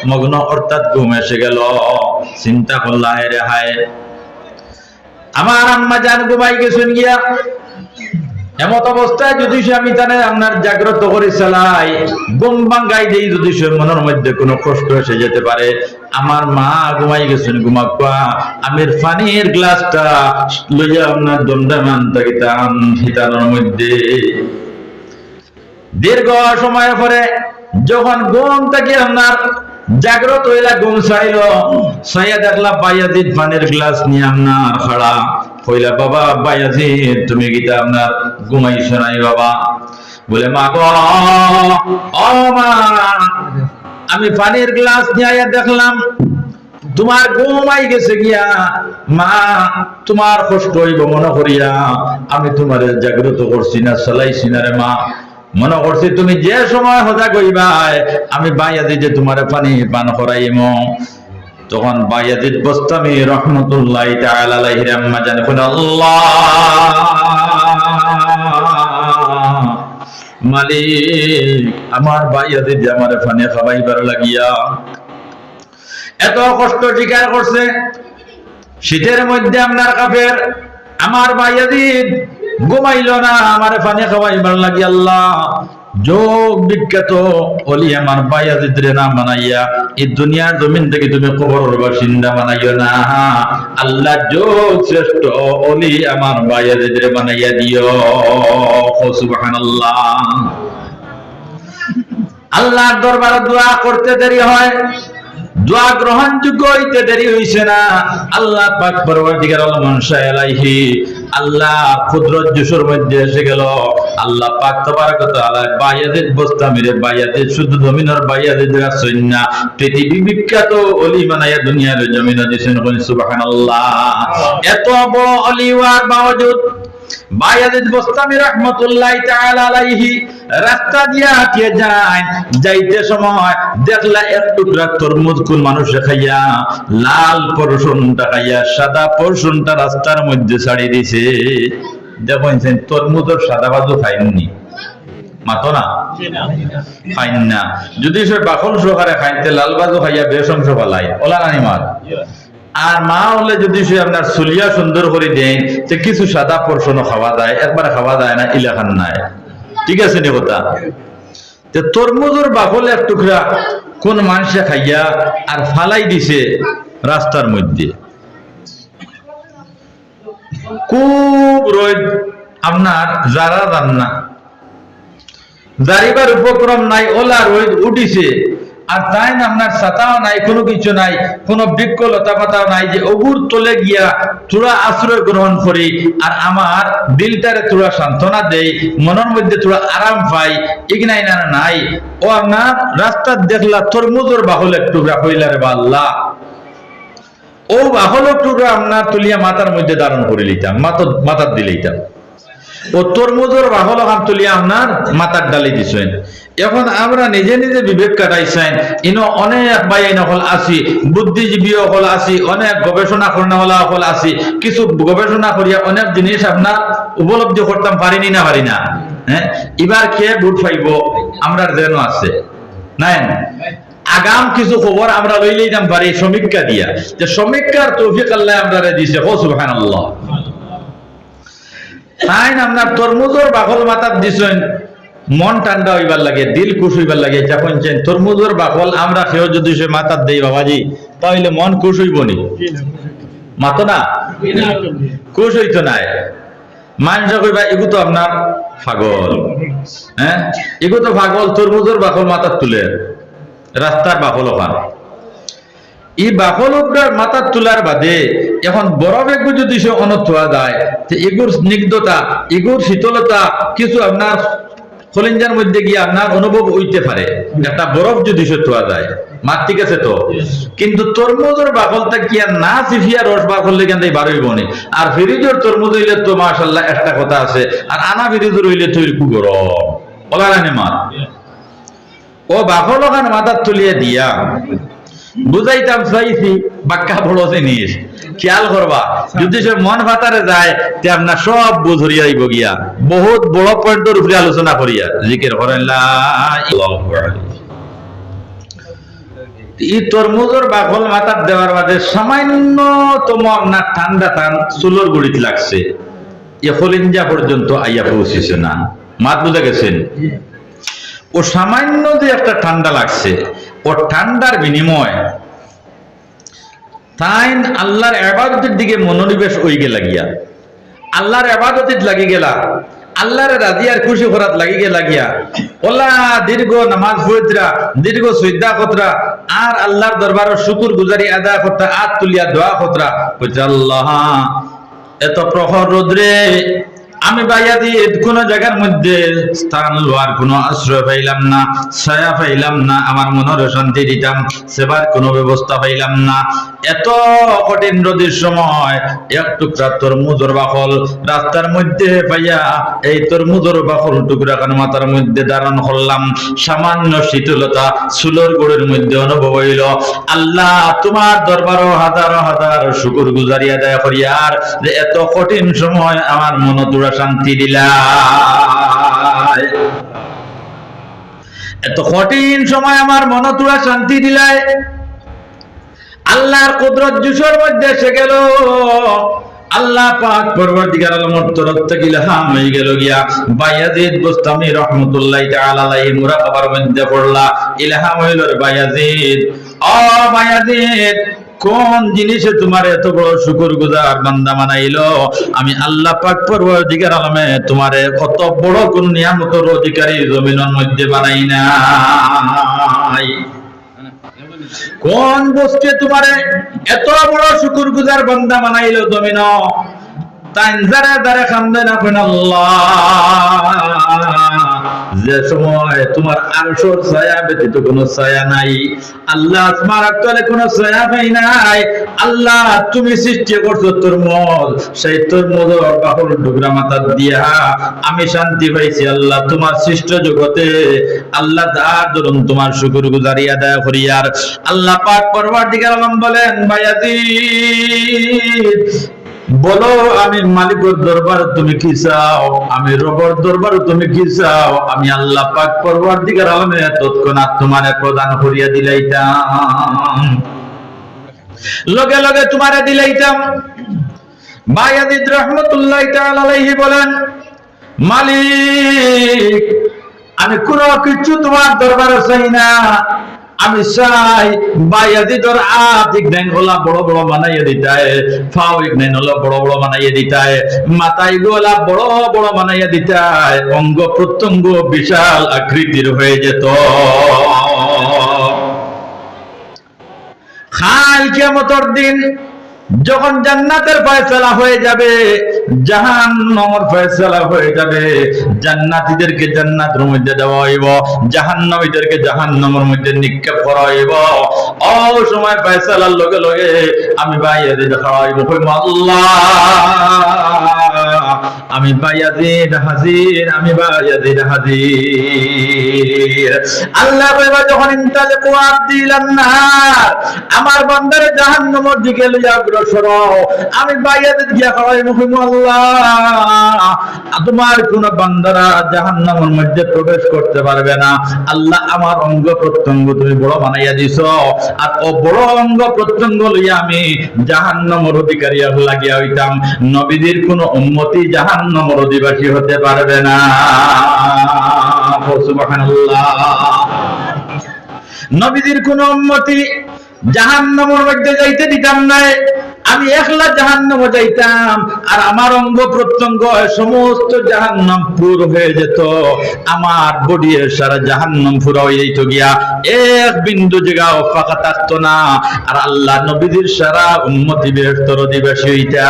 মগ্ন, অর্থাৎ ঘুম এসে গেল। চিন্তা করলা, হায় রে হায়, আমার আম্মা জান ঘুমাই গেছেন গিয়া। এমত অবস্থায় যদি আমি তানে আপনার জাগ্রত করে চালাই, ঘুম ভাঙ্গাই দেই, যদি সে মনের মধ্যে কোনো কষ্ট এসে যেতে পারে, আমার মা ঘুমাই গেছেন, ঘুমাক্কা, আমি পানির গ্লাসটা লইয়া আপনার দণ্ডামান তাকিতাম হিতানোর মধ্যে। দীর্ঘ সময় পরে যখন ঘুম থেকে আপনার জাগ্রত হইলা, ঘুম ছাড়িল, ছাইয়া দেখলা বায়াজিদ পানির গ্লাস নিয়ে আপনার খাড়া। কইলা, বাবা বায়াজিদ, তুমি গীতা আপনার ঘুমাইছো নাই বাবা? বলে, মা গো, ও মা, আমি পানির গ্লাস নিয়ে দেখলাম তোমার ঘুমাই গেছে গিয়া। মা, তোমার কষ্ট হইব মনে করিয়া আমি তোমার জাগ্রত করছি না, চালাইছি না রে মা। মনে করছি তুমি যে সময় সজাগ হইবাই আমি বায়াজিদ যে তোমার পানি পান করাইম। তখন বায়াজিদ বোস্তামি রহমতুল্লাহি তাআলা আলাইহি আম্মা জান কইলেন, আল্লাহ মালিক, আমার বায়াজিদ আমার পানি খাওয়াইবার লাগিয়া এত কষ্ট স্বীকার করছে। শীতের মধ্যে আপনার কাফের আমার বায়াজিদ ঘুমাইল না, আমার পানি খাওয়াইবার লাগি। আল্লাহ যোগ বিখ্যাত ওলি আমার বায়াজিদ রে না বানাইয়া এই দুনিয়ার জমিন থেকে তুমি কবরের বাসিন্দা বানাইও না। আল্লাহ যোগ শ্রেষ্ঠ ওলি আমার বায়াজিদ রে বানাইয়া দিও। সুবহানাল্লাহ। আল্লাহর দরবারে দোয়া করতে দেরি হয়, দোয়া গ্রহণযোগ্য হইতে দেরি হইছে না। আল্লাহ পাক পরওয়ারদিগার আলম আলাইহি, আল্লাহ কুদরত জুসুর মধ্যে এসে গেল। আল্লাহ পাক তাবারক ওয়া তাআলা বায়াজিদ বোস্তামিরে বায়াজিদ শুদ্ধ জমিনের বায়াজিদ রাসূল না, পৃথিবী বিখ্যাত ওলি বানায়া দুনিয়ার জমিনে দিয়েছেন। সুবহানাল্লাহ। এত বড় ওলি হওয়ার বাওজুদ বায়াজিদ বোস্তামি রহমতুল্লাহি তাআলা আলাইহি রাস্তা দিয়া হাঁটিয়ে যায়, যাইতে সময় দেখলা এক টুকরা তরমুজ কোন মানুষে খাইয়া লাল পরশনটা খাইয়া সাদা পরশনটা রাস্তার মধ্যে ছাড়িয়ে দিছে। দেখুন তরমুজের সাদা বাজু খাইনি মাতো না খাইন না যদি সে বাকল সহকারে খাইতে লাল বাজু খাইয়া বেশ অংশ পালাই ওলা নানি মাত আর মা হলে যদি সে আপনার চুলিয়া সুন্দর করে দেন যে কিছু সাদা পোর্শনও খাওয়া যায় একবারে খাওয়া যায় না ইলাকান নাই ঠিক আছে নি কথা তরমুজের বাকল এক টুকরা কোন মানুষে খাইয়া আর ফালাই দিছে রাস্তার মধ্যে খুব রোদ আপনার যারা যান না দাঁড়িবার উপক্রম নাই ওলা রোদ উঠিছে আর তাই না আপনার ছাতাও নাই কোনো কিছু নাই কোনো বৃক্ষ লতা পাতাও নাই যে অগুর তলে গিয়া তোরা আশ্রয় গ্রহণ করি আর আমার দিলটারে তোরা সান্ত্বনা দেই মনের মধ্যে তোরা আরাম পাই ইগনাই না নাই ও আপনার রাস্তা দেখলা তরমুজের বাহল একটু হইলারে বা আল্লাহ ও বাহল টুকরা আপনার তুলিয়া মাথার মধ্যে ধারণ করে লিতাম মাথার দিলেইতাম ও তরমুজের বাহল খান তুলিয়া আপনার মাথার ডালি দিছেন এখন আমরা নিজে নিজে বিবেক কাটাইছেন ইনো অনেক ভাই হল আসি বুদ্ধিজীবী হল আসি অনেক গবেষণা করনা হল আসি কিছু গবেষণা করিয়া অনেক জিনিস আপনার উপলব্ধি করতাম পারিনি না পারি না হ্যাঁ এবার খেয়ে বুট পাইব আমরা যেন আছে নাই আগাম কিছু খবর আমরা লইলেই দাম পারি সমীক্ষা দিয়া যে সমীক্ষার তৌফিক আল্লাহ আমরা দিছে ও সুবহানাল্লাহ তাই আপনার তরমুজের বাকল মাথার দিছেন মন ঠান্ডা হইবার লাগে দিল খুশ হইবার লাগে যখন তরমুজের বাকল আমরা খেয়েও যদি সে মাথার দেই বাবাজি তাহলে মন খুশ হইব নি মাতো না খুশ হইতো নাই মানুষ কইবা এগু তো আপনার পাগল হ্যাঁ এগু তো পাগল তরমুজের বাকল মাথার তুলে রাস্তার বাকল ওখান এই বাকল মাথার তোলার বাদে এখন বরফ একটু যদি সে অনথোয়া যায় এগুর স্নিগ্ধতা এগুর শীতলতা কিছু আপনার কলিঞ্জার মধ্যে গিয়ে আপনার অনুভব হইতে পারে একটা বরফ যদি সে থোয়া যায় মার ঠিক আছে তো কিন্তু তরমুজের বাকলটা কি আর না চিফিয়া রস বার করলে কেন বারোই বনে আর ফ্রিজের তরমুজ হইলে তো মাশাআল্লাহ একটা কথা আছে আর আনা ফ্রিজের হইলে তো একটু গরম বলা জানে মা ও বাকল ওখান মাথার তুলিয়ে দিয়া বুঝাইতাম চাইছি বাক্কা বড় জিনিস খেয়াল করবা যদি সে মন ফাতারে যায় তে আপনার সব বুঝ হরিয়া আইব গিয়া বহুত বড় পয়েন্টের উপরে আলোচনা করিয়া জিকির করেন লা ইলাহা এই তরমুজের বাকল মাথার দেওয়ার বাদে সামান্যতম আপনার ঠান্ডা টান চুলোর গুড়িত লাগছে এ কলিঞ্জা পর্যন্ত আইয়া পৌঁছেছে না মাত বুঝে গেছেন ও সামান্য যে একটা ঠান্ডা লাগছে ও ঠান্ডার বিনিময় তাই আল্লাহর ইবাদতের দিকে মনোনিবেশ হয়ে লাগিয়া আল্লাহর ইবাদতের লাগি গেলা আল্লাহর রাজি আর খুশি করাত লাগি গিয়া ওলা দীর্ঘ নামাজ পড়িতরা দীর্ঘ সিজদা করতরা আর আল্লাহর দরবারে শুকর গুজারি আদা করতা হাত তুলিয়া দোয়া করতরা কইতা আল্লাহ এত প্রখর রোদ্রে আমি বাইয়া দিয়ে কোন জায়গার মধ্যে স্থান লওয়ার কোনো আশ্রয় পাইলাম না ছায়া পাইলাম না আমার মনের শান্তি দিতাম সেবার কোনো ব্যবস্থা পাইলাম না এত কঠিন রোদের সময় এক টুকরা তরমুজের বাকল রাস্তার মধ্যে পাইয়া এই তরমুজের বাকল টুকরা কান মাথার মধ্যে ধারণ করলাম সামান্য শীতলতা চুলোর গোড়ের মধ্যে অনুভব হইল আল্লাহ তোমার দরবার হাজার হাজার শুকর গুজারি আদায় করিয়ার যে এত কঠিন সময় আমার মন শান্তি দিলা এত কঠিন সময় আমার মন তোরা শান্তি দিলায় আল্লাহর কুদরত জুসের মধ্যে এসে গেল আল্লাহ পাক পরবর্তীকার আলমের তরফ থেকে ইলহাম হয়ে গেল গিয়া বায়াজিদ বুস্তামি রাহমাতুল্লাহি তাআলা আলাইহি মুরাকাবার মধ্যে পড়লা ইলহাম হইল বায়াজিদ ও বায়াজিদ কোন জিনিসে তোমার এত বড় শুকরগুজার বান্দা বানাইলো আমি আল্লাহ পাক পরবর্তীকার আলমে তোমারে কত বড় কোন নিয়ামতের অধিকারী জমিনের মধ্যে বানাই নাই কোন বস্তু তোমারে এত বড় শুকরগুজার বান্দা বানাইলো জমিন তাই যারা যারা খামদে না কোন আল্লাহ যে সময় তোমার আরশের ছায়া ব্যতীত কোনো ছায়া নাই আল্লাহ আসমার তলে কোনো ছায়া পাই নাই আল্লাহ তুমি সৃষ্টি করছো তরমুজ সেই তরমুজের বাকল টুকরা মাথা দিয়া আমি শান্তি পাইছি আল্লাহ তোমার সৃষ্ট জগতে আল্লাহ যার দরুন তোমার শুকরগুজারি আদায় করিয়ার আল্লাহ পাক পরবর্তীকার আলম বলেন বায়াজিদ বলো আমি মালিকের দরবার তুমি কি চাও, আমি রবের দরবার তুমি কি চাও, আমি আল্লাহ পাক পরওয়ারদিগার আলমে তৎক্ষণাৎ তোমারে প্রদান করিয়া দিলাইতাম, লগে লগে তোমারে দিলাইতাম। বায়াজিদ রাহমাতুল্লাহি তাআলা আলাইহি বলেন, মালিক আমি কোনো কিছু তোমার দরবারে চাই না, আমি চাই বায়াজিদর আতিক দেন ওলা বড় বড় বানাইয়া দিতায়, ফাউক দেন ওলা বড় বড় বানাইয়া দিতায়, মাথায় গোলা বড় বড় বানাইয়া দিতায়, অঙ্গ প্রত্যঙ্গ বিশাল আকৃতির হয়ে যেত। কাল কিয়ামতের দিন যখন জান্নাতের ফয়সালা হয়ে যাবে, জাহান্নামের ফয়সালা হয়ে যাবে, জান্নাতীদেরকে জান্নাতের মধ্যে দেওয়া হইব, জাহান্নামীদেরকে জাহান্নামের মধ্যে নিক্ষেপ করা হইব। ও সময় ফয়সালার লগে লগে আমি বায়াজিদ খাওয়াইব, কইব আল্লাহ আমি বায়াজিদ হাজির, আমি বায়াজিদ হাজির। আল্লাহ কইবা যখন ইনতালিকু আবদি ইলান নার, আমার বান্দার জাহান্নামের দিকে লইয়া অগ্রসর হও, আমি বায়াজিদ গিয়া কইব আল্লাহ তোমার কোন বান্দারা জাহান্নামের মধ্যে প্রবেশ করতে পারবে না। আল্লাহ আমার অঙ্গ প্রত্যঙ্গ তুমি বড় বানাইয়া দিছো, আর ও বড় অঙ্গ প্রত্যঙ্গ লইয়া আমি জাহান্নামের অধিকারী লাগিয়া হইতাম, নবীদের কোন উম্মতি জাহান্নামের অধিবাসী হতে পারবে না। সুবহানাল্লাহ। নবীদের কোন উম্মতি জাহান্নামের মধ্যে যাইতে দিতাম না, আমি একলা জাহান্নামে যাইতাম, আর আমার অঙ্গ প্রত্যঙ্গ সমস্ত জাহান্নাম পুর হয়ে যেত, আমার বডি সারা জাহান্নাম পুরা হয়ে যেত গিয়া, এক বিন্দু জায়গাও ফাঁকা থাকতো না, আর আল্লাহ নবীদের সারা উম্মতি বেহেশতের অধিবাসী হইতা।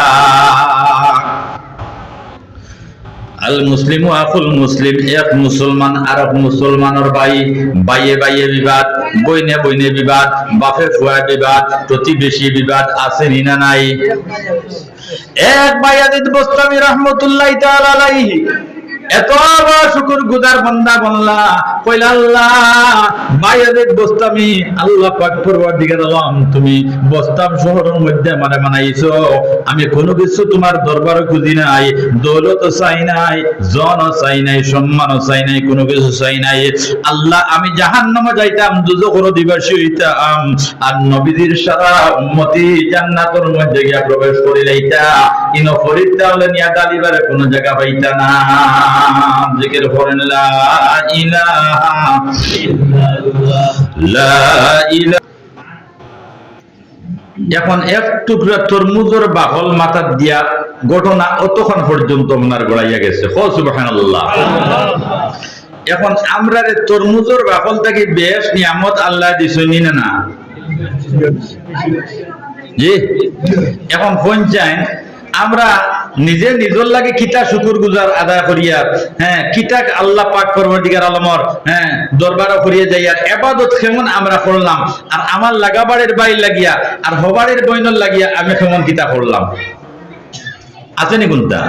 আল মুসলিম আকুল মুসলিম, এক মুসলমান আর এক মুসলমানের ভাই, ভাইয়ে ভাইয়ে বিবাদ, বইনে বইনে বিবাদ, বাপে ফুয়ায় বিবাদ, প্রতিবেশী বিবাদ আছে না নাই? এক বায়াজিদ বোস্তামি রাহমাতুল্লাহি তাআলা আলাইহি এত বড় শুকর গুজার বান্দা বললা, কইলা আল্লাহ বায়াজিদ বোস্তামি আল্লাহ পাক পরওয়ারদিগার আলম তুমি বোস্তাম শহরের মধ্যে মানে বানাইছো, আমি কোনো কিছু তোমার দরবারে খুঁজি নাই, দৌলত চাই নাই, জন চাই নাই, সম্মান চাই নাই, কোনো কিছু চাই নাই। আল্লাহ আমি জাহান্নামে যাইতাম, দুজখের অধিবাসী হইতাম, আর নবীদের সারা উম্মতি জান্নাতের মধ্যে গিয়া প্রবেশ করিলাইতা, ইনো ফরিদ তাহলে নিয়া গালিবারে কোনো জায়গা পাইতা না। জিকির করেন লা ইলাহা ইল্লাল্লাহ, লা ইলাহা। এখন এক টুকরা তরমুজের বাকল মাথা দিয়া ঘটনা অতক্ষণ পর্যন্ত ওনার গড়াইয়া গেছে। সুবহানাল্লাহ। এখন আমরা তরমুজের বাকল থেকে বেশ নিয়ামত আল্লাহ দিছেন না? জি। এখন পঞ্চায়েত আমরা নিজে নিজের লাগে কিতা শুকুর গুজার আদায় করিয়া, হ্যাঁ কিতা আল্লাহ পাক পরওয়ারদিগার আলমর হ্যাঁ দরবারে করিয়া যাইয়া ইবাদত কেমন আমরা করলাম, আর আমার লাগাবাড়ির বাড়ি লাগিয়া আর হবাড়ির বইনর লাগিয়া আমি কেমন কিতা করলাম, আছে নি কোনটা?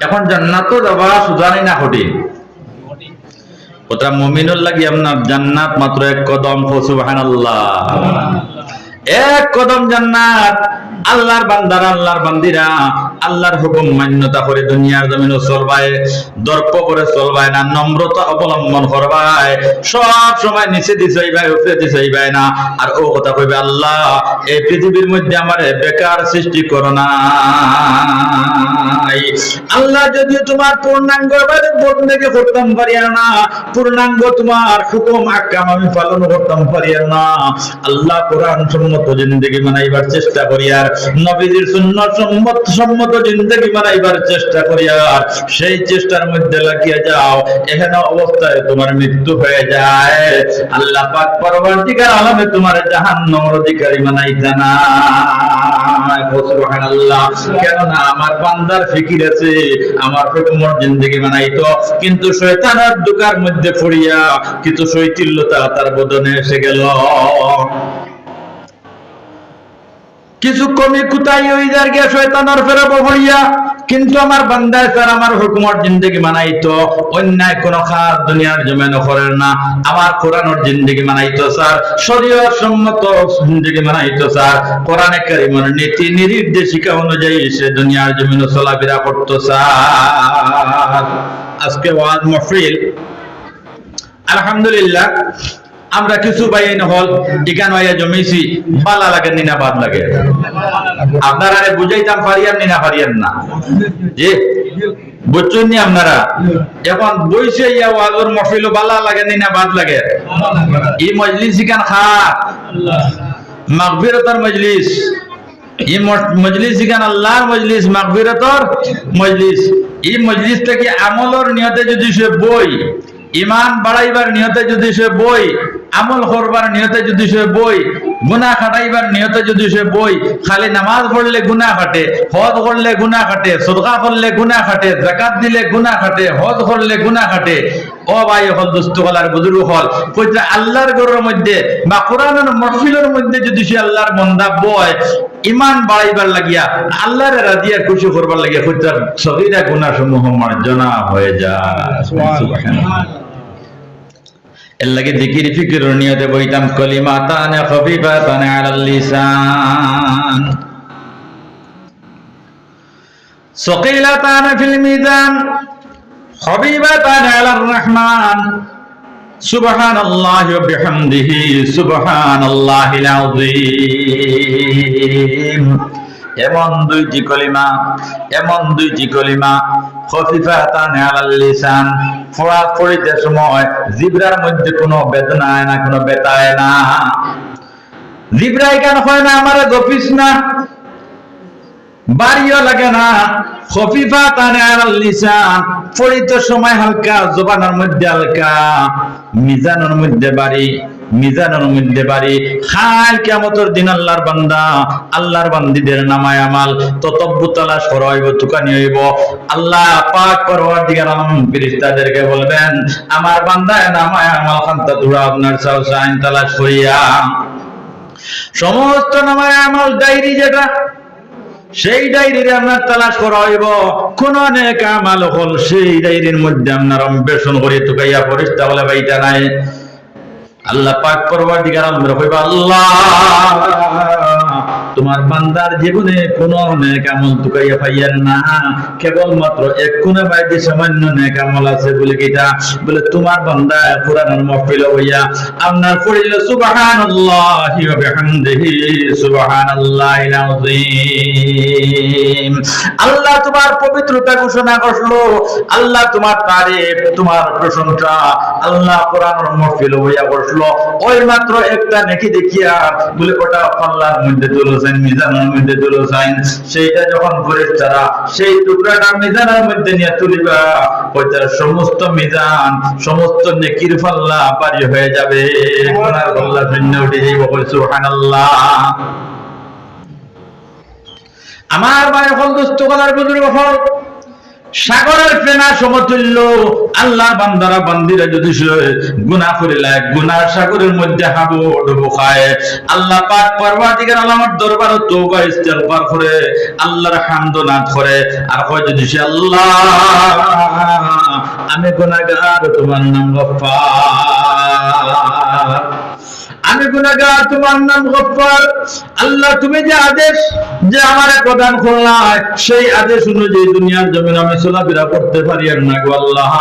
এখন জান্নাত যাবা সুজানি না কঠিন, ওটা মুমিনুর লাগি আপনার জান্নাত মাত্র এক কদম। সুবহানাল্লাহ। এক কদম জান্নাত। আল্লাহর বান্দারা আল্লাহর বান্দিরা আল্লাহর হুকুম মান্যতা করে দুনিয়ার জমিনে চলবায়, দর্প করে চলবায় না, নম্রতা অবলম্বন করবায়, সব সময় নিচে দিছাইবাই উপরে দিছাইবাই না, আর ও কথা কইবে আল্লাহ এই পৃথিবীর মধ্যে আমারে বেকার সৃষ্টি করো না। আল্লাহ যদি তোমার পূর্ণাঙ্গ বন্দী করতাম পারিয়া না, পূর্ণাঙ্গ তোমার হুকুম আহকাম আমি পালন করতাম পারিয়া না, আল্লাহ কোরআন সম্মত জিন্দেগি বানাইবার চেষ্টা করিয়া, নবীজির সুন্নাত সম্মত জিন্দেগি বানাইবার চেষ্টা করিয়া সেই চেষ্টার মধ্যে লাগিয়ে যাও, এখানে অবস্থায় তোমার মৃত্যু হয়ে যায়, আল্লাহ পাক পরবর্তীকার আলমে তোমার জাহান্নামের অধিকারী বানাইতে না। সুবহানাল্লাহ। কেননা আমার বান্দার ফিকির আছে আমার হুকুমের জিন্দেগি বানাইতো, কিন্তু শয়তানের দুকার মধ্যে পড়িয়া কিন্তু শৈথিল্যতা তার বদনে এসে গেল। কিছু কমি কুতাই হয়ে যার গিয়া শয়তানের ফেরে বহরিয়া, কিন্তু আমার বান্দায় স্যার আমার হুকুমত জিন্দগি মানাইতো, অন্যায় কোন খাস দুনিয়ার জমিনে করেন না, আমার কোরআনের জিন্দগি মানাইতো স্যার, শরীয়ত সম্মত জিন্দগি মানাইতো স্যার, কোরআনে কারীমের নীতি নির্দেশিকা অনুযায়ী সে দুনিয়ার জমিনে চলাফেরা করতো স্যার। আজকে ওয়াজ মাহফিল আলহামদুলিল্লাহ আমরা কিছু বাইন হল ইকান হইয়া জমিছি, ভালো লাগে নিনা বাদ লাগে, আপনারা বুঝাইতাম পারিয়ান নিনা পারিয়ান না, যে বুঝছেন নি আপনারা? এখন বইছে ইয়া ওয়াজের মাহফিল ভালো লাগে নিনা বাদ লাগে, এই মজলিস ইকান খা মাগফিরাতের মজলিস, এই মজলিস ইকান আল্লাহর মজলিস, মাগফিরাতের মজলিস। এই মজলিস থেকে আমলের নিয়তে যদি সে বই, ইমান বাড়াইবার নিয়তে যদি সে বই, আমল করবার নিয়তে যদি সে বই, গুনাহ কাটাইবার নিয়তে যদি সে বই, খালি নামাজ পড়লে গুনাহ কাটে, হজ করলে গুনাহ কাটে, সদকা করলে গুনাহ কাটে, যাকাত দিলে গুনাহ কাটে, হজ করলে গুনাহ কাটে। ও ভাই হল দোস্ত হল আর বুজুর্গ হল, কইতে আল্লাহর ঘরের মধ্যে বা কোরআনের মাহফিলের মধ্যে যদি সে আল্লাহর বান্দা বয় ইমান বাড়াইবার লাগিয়া, আল্লাহর রাজিয়া খুশি করবার লাগিয়া, কইতে সগীরা গুনাহ সমূহ মার্জনা হয়ে যায়। সুবহানাল্লাহ। এর লাগে জিকির ফিকির নিয়তে বইতাম কলিমাতান খফিফাতান আলাল লিসান সকিলাতান ফিল মিজান খফিফাতান আলার রহমান সুবহানাল্লাহি ওয়া বিহামদিহি সুবহানাল্লাহিল আযীম। এমন দুইটি কলিমা, এমন দুইটি কলিমা খফিফাতান আলাল লিসান, পড়িতে সময় জিবরার মধ্যে কোনো বেদনা হয় না, কোনো ব্যথা হয় না, জিবরাই কেন হয় না আমারে গফিস না, বাড়িও লাগে না। খফিফাতান আলাল লিসান, পড়িতে সময় হালকা, জবানের মধ্যে হালকা, মিজানের মধ্যে বাড়ি, মিজানের মধ্যে বাড়ি। খাল কিয়ামতের দিন আল্লাহর বান্দা, আল্লাহর বান্দীদের নামায় আমাল ততব্বু তালাশ করা হইব, তুকানি হইব। আল্লাহ পাক পরওয়ারদিগার আলম ফেরেশতাদেরকে বলবেন, আমার বান্দায় নামায় আমাল খান্তা তুরা আপনার সাইন তালাশ করিয়া সমস্ত নামায় আমাল ডায়েরি যেটা, সেই ডায়েরির আপনার তালাশ করা হইব। কোন নেক আমাল হল সেই ডায়েরির মধ্যে আপনার অন্বেষণ করে তুকাইয়া ফেরেশতা বলে বাইটা নাই। আল্লাহ পাক পরওয়ারদিগার আলম কইবা, আল্লাহ তোমার বান্দার জীবনে কোন নেক আমল তুকাইয়া পাইয়ার না, কেবলমাত্র এক কোণে বাইতে সামান্য নেক আমল আছে বলে কিটা, বলে তোমার বান্দা কোরআনের মাহফিল হইয়া আপনার পড়িল সুবহানাল্লাহি ওয়া বিহামদিহি সুবহানাল্লাহিল আযীম। আল্লাহ তোমার পবিত্রতা ঘোষণা করলো, আল্লাহ তোমার তারিফ, তোমার প্রশংসা আল্লাহ কোরআনের মাহফিল হইয়া করলো। ওই মাত্র একটা নেকি দেখিয়া বলে ওটা আল্লাহর মধ্যে তুলেছেন, মিজানের মধ্যে তুলেছেন। সেইটা যখন ফেরেশতারা সেই টুকরাটা মিজানের মধ্যে নিয়ে তুলিবা, ওইটার সমস্ত মিজান, সমস্ত নেকির পাল্লা পারি হয়ে যাবে, গুনার পাল্লা শূন্য উঠে যাইব। সুবহানাল্লাহ। আমার ভাই হল দোস্ত কলার বুজুর্গ হল, সাগরের ফেনা সমতুল্য আল্লাহর বান্দারা বান্দিরা যদি গুনাহ করিলে গুনার সাগরের মধ্যে হাবুডুবু খায়, আল্লাহ পাক পরওয়ারদিগার আলমের দরবারে তওবা ইস্তিগফার করে, আল্লাহর হামদ নাত করে, আর কয় যদি সে আল্লাহ আমি গুনাহগার, তোমার নাম গফফার, আমি গুনাহগার, তোমার নাম গফফার। আল্লাহ তুমি যে আদেশ যে আমারে প্রদান করলাই, সেই আদেশ অনুযায়ী দুনিয়ার জমিনে আমি চলাফেরা করতে পারি আর না গো আল্লাহ,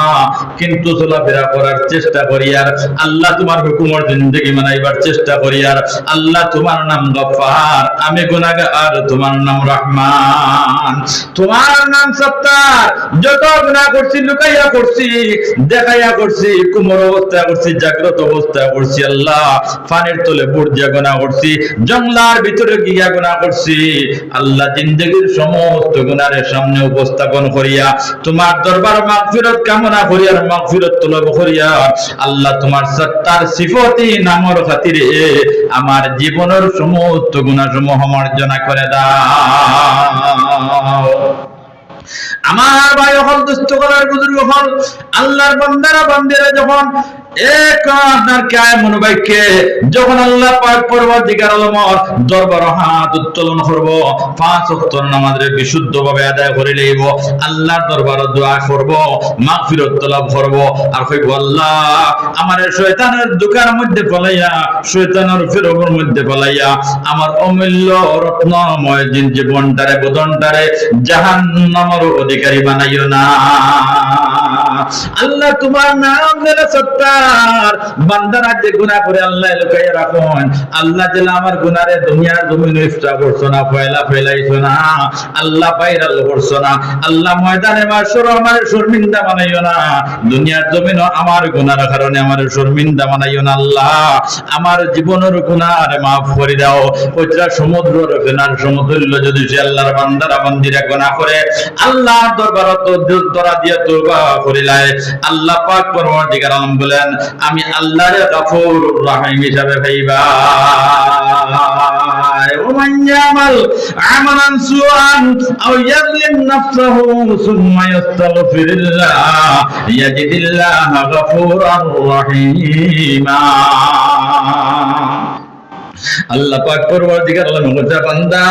কিন্তু চলাফেরা করার চেষ্টা করি আর আল্লাহ তোমার হুকুমের জিন্দেগি মানাইবার চেষ্টা করি আর আল্লাহ তোমার নাম গফফার, আমি গুনাহগার, তোমার নাম রহমান, তোমার নাম সত্তার। যত গুনাহ করছি, লুকাইয়া করছি, দেখাইয়া করছি, কুমর অবস্থায় করছি, জাগ্রত অবস্থায় করছি, আল্লাহ পানির তলে বুড় দিয়া গুনাহ করছি, জঙ্গলার ভিতরে গিয়া গুনাহ করছি, আল্লাহ জিন্দেগীর সমস্ত গুনাহের সামনে উপস্থাপন করিয়া তোমার দরবার মাগফিরত কামনা করিয়া, মাগফিরত তলব করিয়া আল্লাহ তোমার সত্তার সিফতি নামর খাতিরে আমার জীবনের সমস্ত গুনাহসমূহ মার্জনা করে দাও। আমার ভাই হল দুস্থ করার বুজুর্গ হল, আল্লাহর বান্দারা বান্দিরা যখন এক আপনার কায় মনোবাক্যে যখন আল্লাহ পাক পরবর্তীকার আলমর দরবার হাত উত্তোলন করব, 5 ওয়াক্ত নামাজের বিশুদ্ধভাবে আদায় করে লইব, আল্লাহর দরবারে দোয়া করব, মাগফিরাত তলব করব, আর কইব আল্লাহ আমার শয়তানের দোকানের মধ্যে ফলাইয়া, শয়তানের ফিরকের মধ্যে ফলাইয়া আমার অমূল্য রত্নময় জীবনটারে বদনটারে জাহান্নামের অধিকারী বানাইও না। আল্লাহ তোমার নাম জেনে সত্তার বান্দারা যে গুনাহ করে আল্লাহ লুকাইয়া রাখুন, আল্লাহ জেলা আমার গুনারে দুনিয়ার জমিনে ইফতা করছো না, ফেলাইছো না, আল্লাহ ভাইরাল করছো না, আল্লাহ ময়দানে মাশর আমার শর্মিন্দা বানাইও না, দুনিয়ার জমিনে আমার গুনার কারণে আমার শর্মিন্দা বানাইও না। আল্লাহ আমার জীবনের গুনাহ মাফ করে দাও। কইরা সমুদ্রের ফেনার সমতুল্য যদি সে আল্লাহর বান্দারা বান্দিরা গুনাহ করে আল্লাহর দরবারে দরা দিয়া তওবা করিলাই, আল্লাহ পাক পরবর্তীকার আলম বলেন আমি আল্লাহর গফুরুর রহিম হিসাবে ভাইবা। ওমান ইয়ামাল আমালান সুআন আও ইয়াযলিম নাফসাহু সুম্মা ইস্তাগফিরুল্লাহ ইয়াজিদিল্লাহ গফুরার রহিমা। আল্লাহ পাক পরবর্তীকার আলম বলেন বান্দা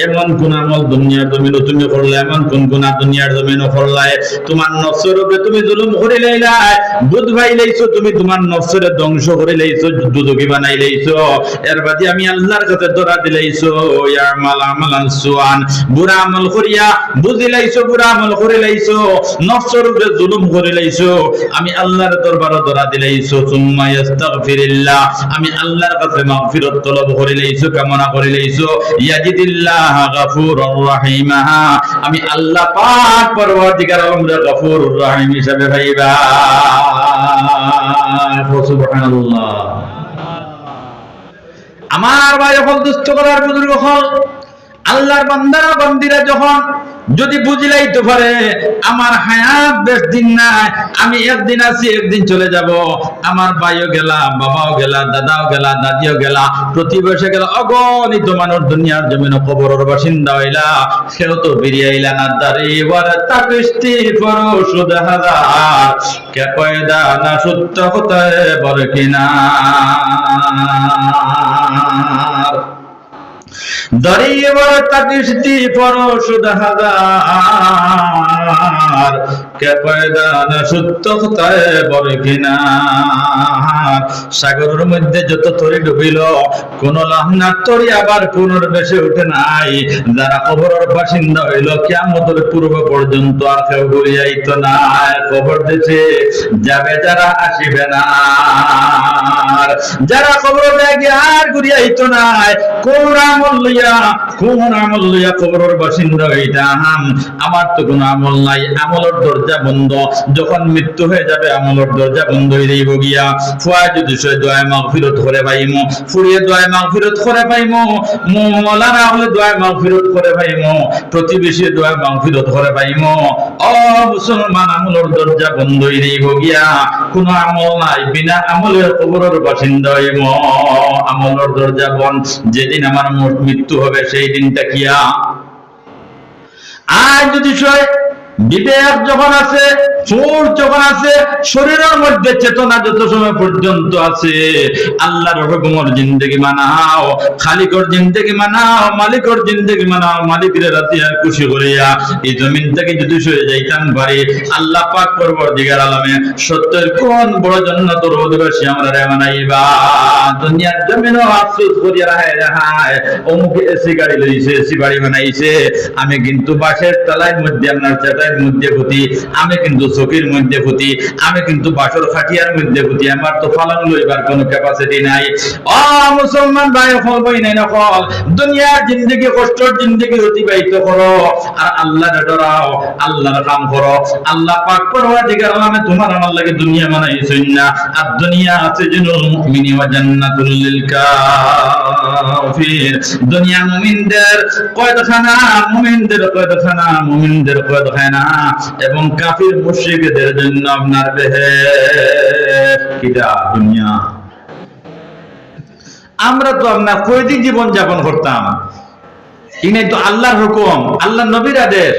এমন কোন আমল দুনিয়ার জমিনে তুমি করলে, এমন কোন গুনাহ দুনিয়ার জমিনে করলে, তোমার নফসের উপরে তুমি জুলুম করে লাইলাই, বুধ ভাই লাইছো, তুমি তোমার নফসের ধ্বংস করে লাইছো, দুদকি বানাই লাইছো, এর বাদে আমি আল্লাহর কাছে দরা দিলাইছো ইয়ামাল আমালান সুআন, বুরা আমল করিয়া বুঝি লাইছো, বুরা আমল করে লাইছো, নফসের উপরে জুলুম করে লাইছো, আমি আল্লাহর দরবারে দরা দিলাইছো, সুম্মা ইস্তাগফিরুল্লাহ, আমি আল্লাহর কাছে মাগফিরাত তলব করে লাইছো, কামনা করে লাইছো, ইয়াজিদিল্লাহ গফুরুর রহিম, আমি আল্লাহ পাক পরবর্তীকার আলমের গফুরুর রহিম হিসাবে ভাইবা। সুবহানাল্লাহ। আমার ভাই হল দুষ্ট করার বুজুর্গ হল আল্লাহর বান্দারা বান্দিরা যখন যদি বুঝলাইতে পারে আমার হায়াত বেশ দিন নাই, আমি একদিন আছি একদিন চলে যাব, আমার ভাইও গেলা, বাবাও গেলা, দাদাও গেলা, দাদিও গেলা, প্রতিবেশে গেলা, অগণিত মানুষ দুনিয়ার জমিনে কবরের বাসিন্দা হইলা, কেউ তো বেরিয়ে আইলা না। দাঁড়ি ওয়ার তাকিস্তি ফরশুদ হাজার কে পয়দা না সত্য হতায় বরকিনা, দাঁড়িয়ে বড় তাকিস্তি ফরশুদ হাজার কে পয়দা না সত্য হতায় বরকিনার। সাগরের মধ্যে যত তরি ডুবিল কোন লাহনার তরি আবার কোনর বেশে উঠে নাই, যারা কবরের বাসিন্দা হইল কিয়ামতের পূর্ব পর্যন্ত আর কেউ ঘুরিয়াইত না, কবর দেশে যাবে যারা আসিবে না, যারা কবর দেখে আর ঘুরিয়াইত নাই, কোন আমল লইয়া কবরের বাসিন্দা হইতাম, আমার তো কোনো আমল নাই, আমলের দরজা বন্ধ, যখন মৃত্যু হয়ে যাবে আমলের দরজা বন্ধ হয়ে যাইব গিয়া, ফুয়া যদি সে দোয়ায় মাগফিরাত করে পাইমো, ফুরিয়ে দোয়ায় মাগফিরাত করে পাইমো, মওলানা হলে দোয়ায় মাগফিরাত করে পাইমো, প্রতিবেশী দোয়ায় মাগফিরাত করে পাইমো। ও মুসলমান, আমলের দরজা বন্ধ হয়ে যাইব গিয়া, কোনো আমল নাই, বিনা আমলের কবরের বাসিন্দা হইমো, আমলের দরজা বন্ধ। যেদিন আমার মৃত্যু হবে সেই দিনটা কিয়া। আর যদি বিবেক যখন আছে, সুর যখন আছে, শরীরের মধ্যে চেতনা যত সময় পর্যন্ত আছে, আল্লাহর হুকুমের জিন্দেগি মানাও, খালিকর জিন্দেগি মানাও, মালিকর জিন্দেগি মানাও, মালিকের রাতে আর খুশি করিয়া এই জমিন থেকে যদি সরে যাইতাম পারি, আল্লাহ পাক পরবর্তীকার আলমে সত্যের কোন বড় জান্নাতের অধিবাসী আমরা রে বানাইবা। দুনিয়ার জমিনও আফসোস করিয়া রাহায় অমুকে এসি গাড়ি লইছে, এসি বাড়ি বানাইছে, আমি কিন্তু বাসের তলার মধ্যে আপনার চাটাইয়ের মধ্যে ফুটি, আমি কিন্তু চকির মধ্যে ফুটি, আমি কিন্তু বাসর খাটিয়ার মধ্যে ফুটি, আমার তো ফালাং লইবার কোনো ক্যাপাসিটি নাই। ও মুসলমান ভাই হল বই নাই না হল, দুনিয়ার জিন্দগি কষ্টর জিন্দগি অতিবাহিত করো আর আল্লাহর ডরাও, আল্লাহর কাম করো। আল্লাহ পাক পরওয়ারদিগার আলমে তোমার আমার লাগে দুনিয়া বানাইছেন না, আর দুনিয়া সিজনুল মুমিনি ওয়া জান্নাতুল লিল কাফির, দুনিয়া মুমিনদের কয়দখানা, মুমিনদের কয়দখানা, মুমিনদের কয়দখানা, এবং কাফির মুশরিকদের জন্য আপনার বেহেশত। কিরা দুনিয়া আমরা তো আপনার কয়দিন জীবন যাপন করতাম, ইনাই তো আল্লাহর হুকুম, আল্লাহর নবীর আদেশ,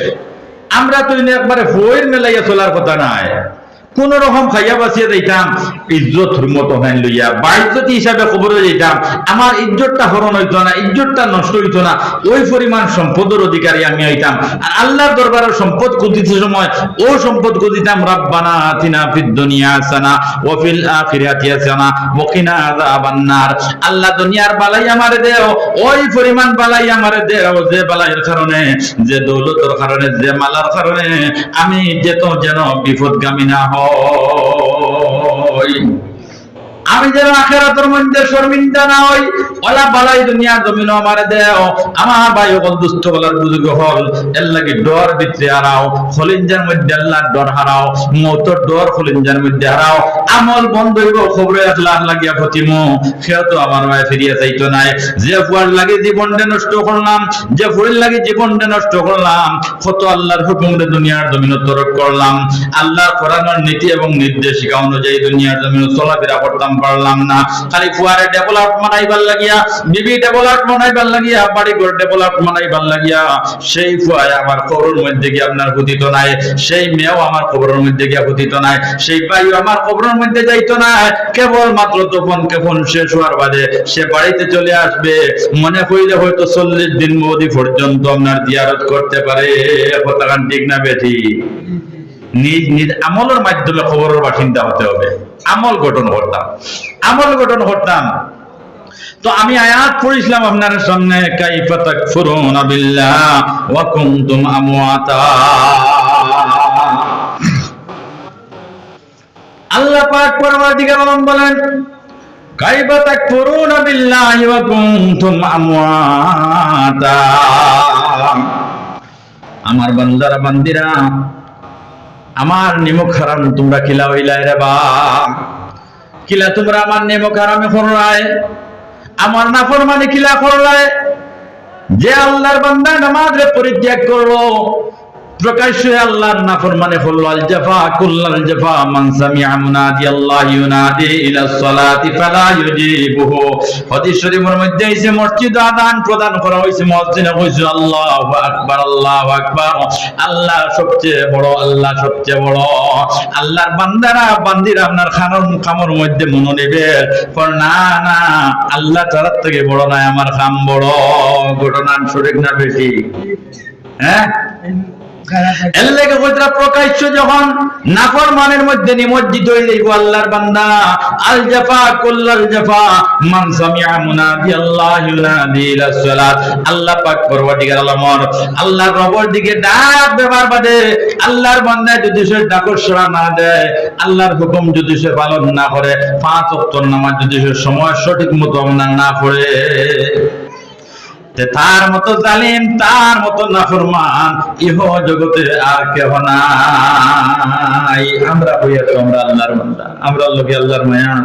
আমরা তো একবারে ফয়ের মেলাইয়া চলার কথা নাই। কোন রকম খাইয়া বাঁচিয়ে যাইতাম, ইজ্জত হুরমত হ্যান লইয়া বাইজ্জতি হিসাবে খবরে যাইতাম, আমার ইজ্জতটা হরণ হইতো না, ইজ্জতটা নষ্ট হইতো না, ওই পরিমাণ সম্পদের অধিকারী আমি হইতাম। আর আল্লাহর দরবারের সম্পদ খুঁজিতে সময় ও সম্পদ খুঁজিতাম, রাব্বানা আতিনা ফিদ দুনিয়া হাসানা ওয়া ফিল আখিরাতি হাসানা ওয়া কিনা আযাবান নার। আল্লাহ দুনিয়ার বালাই আমারে দেও, ওই পরিমাণ বালাই আমারে দেও যে বালাইয়ের কারণে, যে দৌলতের কারণে, যে মালার কারণে আমি যেন বিপদগামী না হই, আমি যেন আখিরাতের মধ্যে শর্মিন্দা না হই। ওলা বালাই দুনিয়া জমিন আমারে দেও। আমার ভাই হল দুস্থ বলার বুজুর্গ হল, এর লাগি ডর ভিতরে হারাও, খলিঞ্জার মধ্যে আল্লাহর ডর হারাও, মৌতর ডর খলিঞ্জার মধ্যে হারাও। আমল বন্ধ হইব, খবরে আল্লাহ লাগিয়া ফতিমু, সেও তো আমার ভাই ফিরিয়া চাইতো নাই। যে ফুয়ার লাগে জীবনটা নষ্ট করলাম, যে ফুয়ের লাগে জীবনটা নষ্ট করলাম, কত আল্লাহর হুকুমে দুনিয়ার জমিন তরক করলাম, আল্লাহর কোরআনের নীতি এবং নির্দেশিকা অনুযায়ী দুনিয়ার জমিন চলাফেরা করতাম পারলাম না। খালি ফুয়ারে ডেভেলপ বানাইবার লাগিয়া, বিবি ডেভেলপ বানাইবার লাগিয়া, বাড়ি ঘর ডেভেলপ বানাইবার লাগিয়া, সেই ফুয়ায় আমার কবরের মধ্যে গিয়ে আপনার পতিত নাই, সেই মেয়েও আমার কবরের মধ্যে গিয়া পতিত নাই, সেই ভাইও আমার কবরের মধ্যে যাইতো না। কেবল মাত্র তখন কেমন শেষ হওয়ার বাদে সে বাড়িতে চলে আসবে, মনে হইলে হয়তো 40 দিন মোদি পর্যন্ত আপনার জিয়ারত করতে পারে। কথাটা ঠিক না বেঠি? নিজ নিজ আমলের মাধ্যমে খবরের বাসিন্দা হতে হবে। আমল গঠন করতাম। তো আমি আয়াত পড়িছিলাম আপনার সামনে, কাইফা তাকফুরুনা বিল্লাহ ওয়া কুনতুম আমওয়াতা। আল্লাহ পাক পরওয়ারদিগার আলম বলেন, কাইফা তাকফুরুনা বিল্লাহি ওয়া কুনতুম আমওয়াতা। আমার বান্দারা বান্দিরা, আমার নিমক হারাম তোমরা কিলা হইলাই রে বা, কিলা তোমরা আমার নিমক হারামে করলাই, আমার নাফরমানি কিলা করলাই। যে আল্লাহর বান্দা নামাজে পরিত্যাগ করলো, প্রকাশ্যে আল্লাহর নাফরমানি করলো, আল জাফা কুল্লাল জাফা মান সামিআ মুনাদি আল্লাহ ইউনাদি ইলা সালাতি ফালা ইউজিবুহু। হাদিস শরীফের মধ্যে আছে, মসজিদে আযান প্রদান করা হয়েছে, মুয়াজ্জিন কইছে আল্লাহু আকবার, আল্লাহু আকবার, আল্লাহ সবচেয়ে বড়, আল্লাহ সবচেয়ে বড়। আল্লাহর বান্দারা বান্দিরা আপনার খামর মধ্যে মনে নেবে, না না, আল্লাহ তার থেকে বড় নয়, আমার খাম বড়। ঘটনা সঠিক না বেশি? হ্যাঁ, প্রকাশ্য যখন নাফরমানের মধ্যে নিমজ্জিত হয়ে যাইব আল্লাহর বান্দা, আল জাফা কুল্লাল জাফা মান সামিআ মুনাদি আল্লাহ ইউনাদি ইলা সালাত। আল্লাহ পাক পরওয়ারদিগার আলমের আল্লাহর রবের দিকে ডাক দেবার বাদে আল্লাহর বান্দা যদি সে ডাকর সাড়া না দেয়, আল্লাহর হুকুম যদি সে পালন না করে, 5 ওয়াক্ত নামাজ যদি সে সময় সঠিক মতো না পড়ে, তার মতো জালিম, তার মতো নাফরমান ইহ জগতে আর কেহ নাই। আমরা হইয়াছি আমরা আল্লাহর বান্দা, আমরা লোকে আল্লাহর মায়া।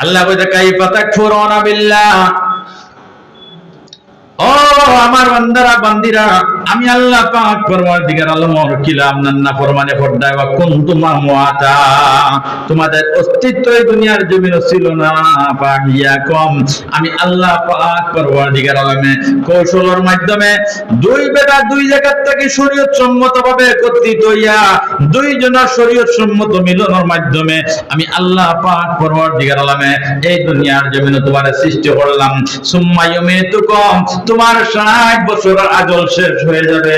আল্লাহ কইতে, কাইফা তাকফুরুনা বিল্লাহ, ও আমার বান্দারা বান্দিরা, আমি আল্লাহ পাক পরওয়ারদিগার আলমের কিলা আপনার নাফরমানি করদাই ওয়া কুনতুম আমওয়াতা, তোমাদের অস্তিত্ব এই দুনিয়ার জমিনে ছিল না। ফাহিয়াকুম, আমি আল্লাহ পাক পরওয়ারদিগার আলমে কৌশলের মাধ্যমে দুই বেটা দুই জায়গা থেকে শরীয়ত সম্মতভাবে একত্রিত হইয়া দুইজনের শরীয়ত সম্মত মিলনের মাধ্যমে আমি আল্লাহ পাক পরওয়ারদিগার আলমে এই দুনিয়ার জমিনে তোমার সৃষ্টি করলাম। সুম্মা ইউমিতুকুম, তোমার 60 বছর আজল শেষ হয়ে যাবে,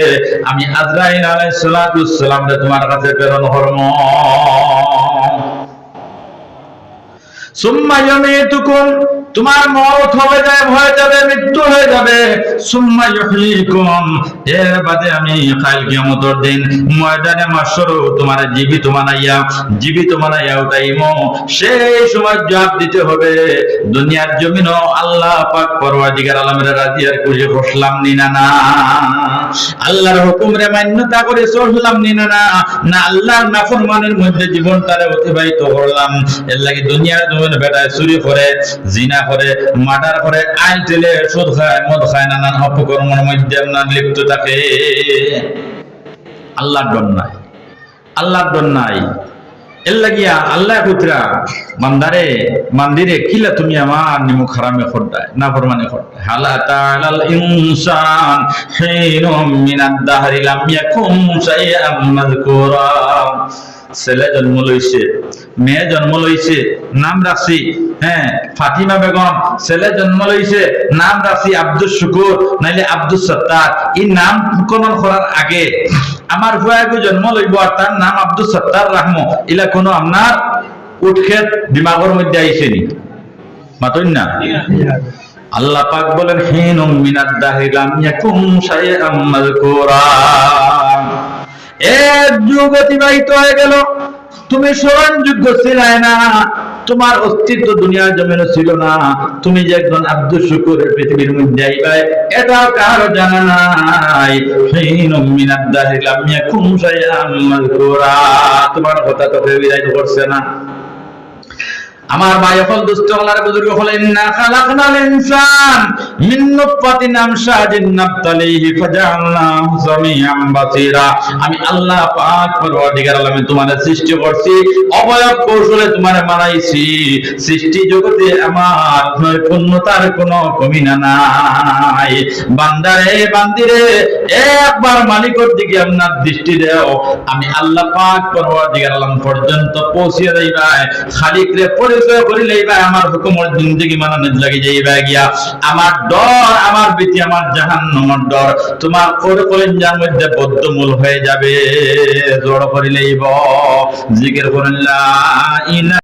আমি আজরাইল আলাইহিস সালাতু সালাম তোমার কাছে প্রেরণ করব। সুম্মা ইউমিতুকুম, তোমার মওত হয়ে যাবে, মৃত্যু হয়ে যাবে। সুম্মা ইউহয়িকুম, এর বাদে আমি কাল কিয়ামতের দিন ময়দানে মাশর তোমার জীবিত বানাইয়া উঠাইমো। সেই সময় জবাব দিতে হবে, দুনিয়ার জমিন আল্লাহ পাক পরওয়ারদিগার আলমের রাজি আর খুশি বসলাম নি না, আল্লাহর হুকুমে মান্যতা করে চললাম নি না, আল্লাহর নাফরমানের মধ্যে জীবনটারে অতিবাহিত করলাম। এর লাগি দুনিয়ার জমিন বেটায় চুরি করে, জিনা করে, মার্ডার করে, আইন টেলে, সুদ খায়, মদ খায়, নানান অপকর্মের মধ্যে আপনার লিপ্ত থাকে। আল্লাহর ডর নাই, আল্লাহর ডর নাই। এর লাগিয়া আল্লাহ কুতরা মান্দারে মান্দিরে কিলা তুমি আমার নিমু খারামে খড়ায় না ফরমানে খড়ায় হালা তাআলাল ইনসান হিনুম মিনাদ দাহরি লাম ইয়াকুম শাইআম মাযকুরা। ছেলে জন্ম লইছে, মেয়ে জন্ম লইছে, নাম রাখছি ফাতিমা বেগম। ছেলে জন্ম লইছে, নাম রাখছি আব্দুল শুকুর নাইলে আব্দুল সত্তার। এই নাম কোন করার আগে আমার ভয়াগু জন্ম লইব আর তার নাম আব্দুল সত্তার রাহমো, ইলা কোনো আপনার উৎক্ষেপ দিমাগের মধ্যে আইসেনি? মাতইন না? আল্লাহ পাক বলেন হিনুম মিনাদ দাহরি লাম ইয়াকুম শাইআম মাযকুরা। এক যুগ অতিবাহিত হয়ে গেল, তুমি স্মরণযোগ্য ছিলে না, তোমার অস্তিত্ব দুনিয়ার জমিনে ছিল না। তুমি যে একজন আব্দুল শুকুরের পৃথিবীর মধ্যে আইবে এটাও কারো জানা নাই। হিনুম মিনাদ দাহরি লাম ইয়াকুম শাইআম মাযকুরা। তোমার কথা তো কেউ বিদায় করছে না। আমার ভাই হল দুষ্ট হলার বুজুর্গ হল ইন্না খালাকনাল ইনসান মিন নুতফাতিন আমশাজিন নাবতালিহি ফাজআলনাহু সামিআন বাসীরা। আমি আল্লাহ পাক পরওয়ারদিগার আলমে তোমারে সৃষ্টি করছি, অবয়ব কৌশলে তোমারে বানাইছি। সৃষ্টি জগতে আমার নৈপুণ্যতার কোনো কমি নাই। বান্দারে বান্দিরে একবার মালিকের দিকে আপনার দৃষ্টি দাও, আমি আল্লাহ পাক পরওয়ারদিগার আলম পর্যন্ত পৌঁছে যাইবা। খালিক রে পরিচয় করিলেই ভাই আমার হুকুমের জিন্দেগি মানানো লাগি যাইবা গিয়া। আমার ডর, আমার ভীতি, আমার জাহান্নামের ডর তোমার কলিজার মধ্যে বদ্ধমূল হয়ে যাবে। জড় করিলেই জিকির করেন লা ইলাহা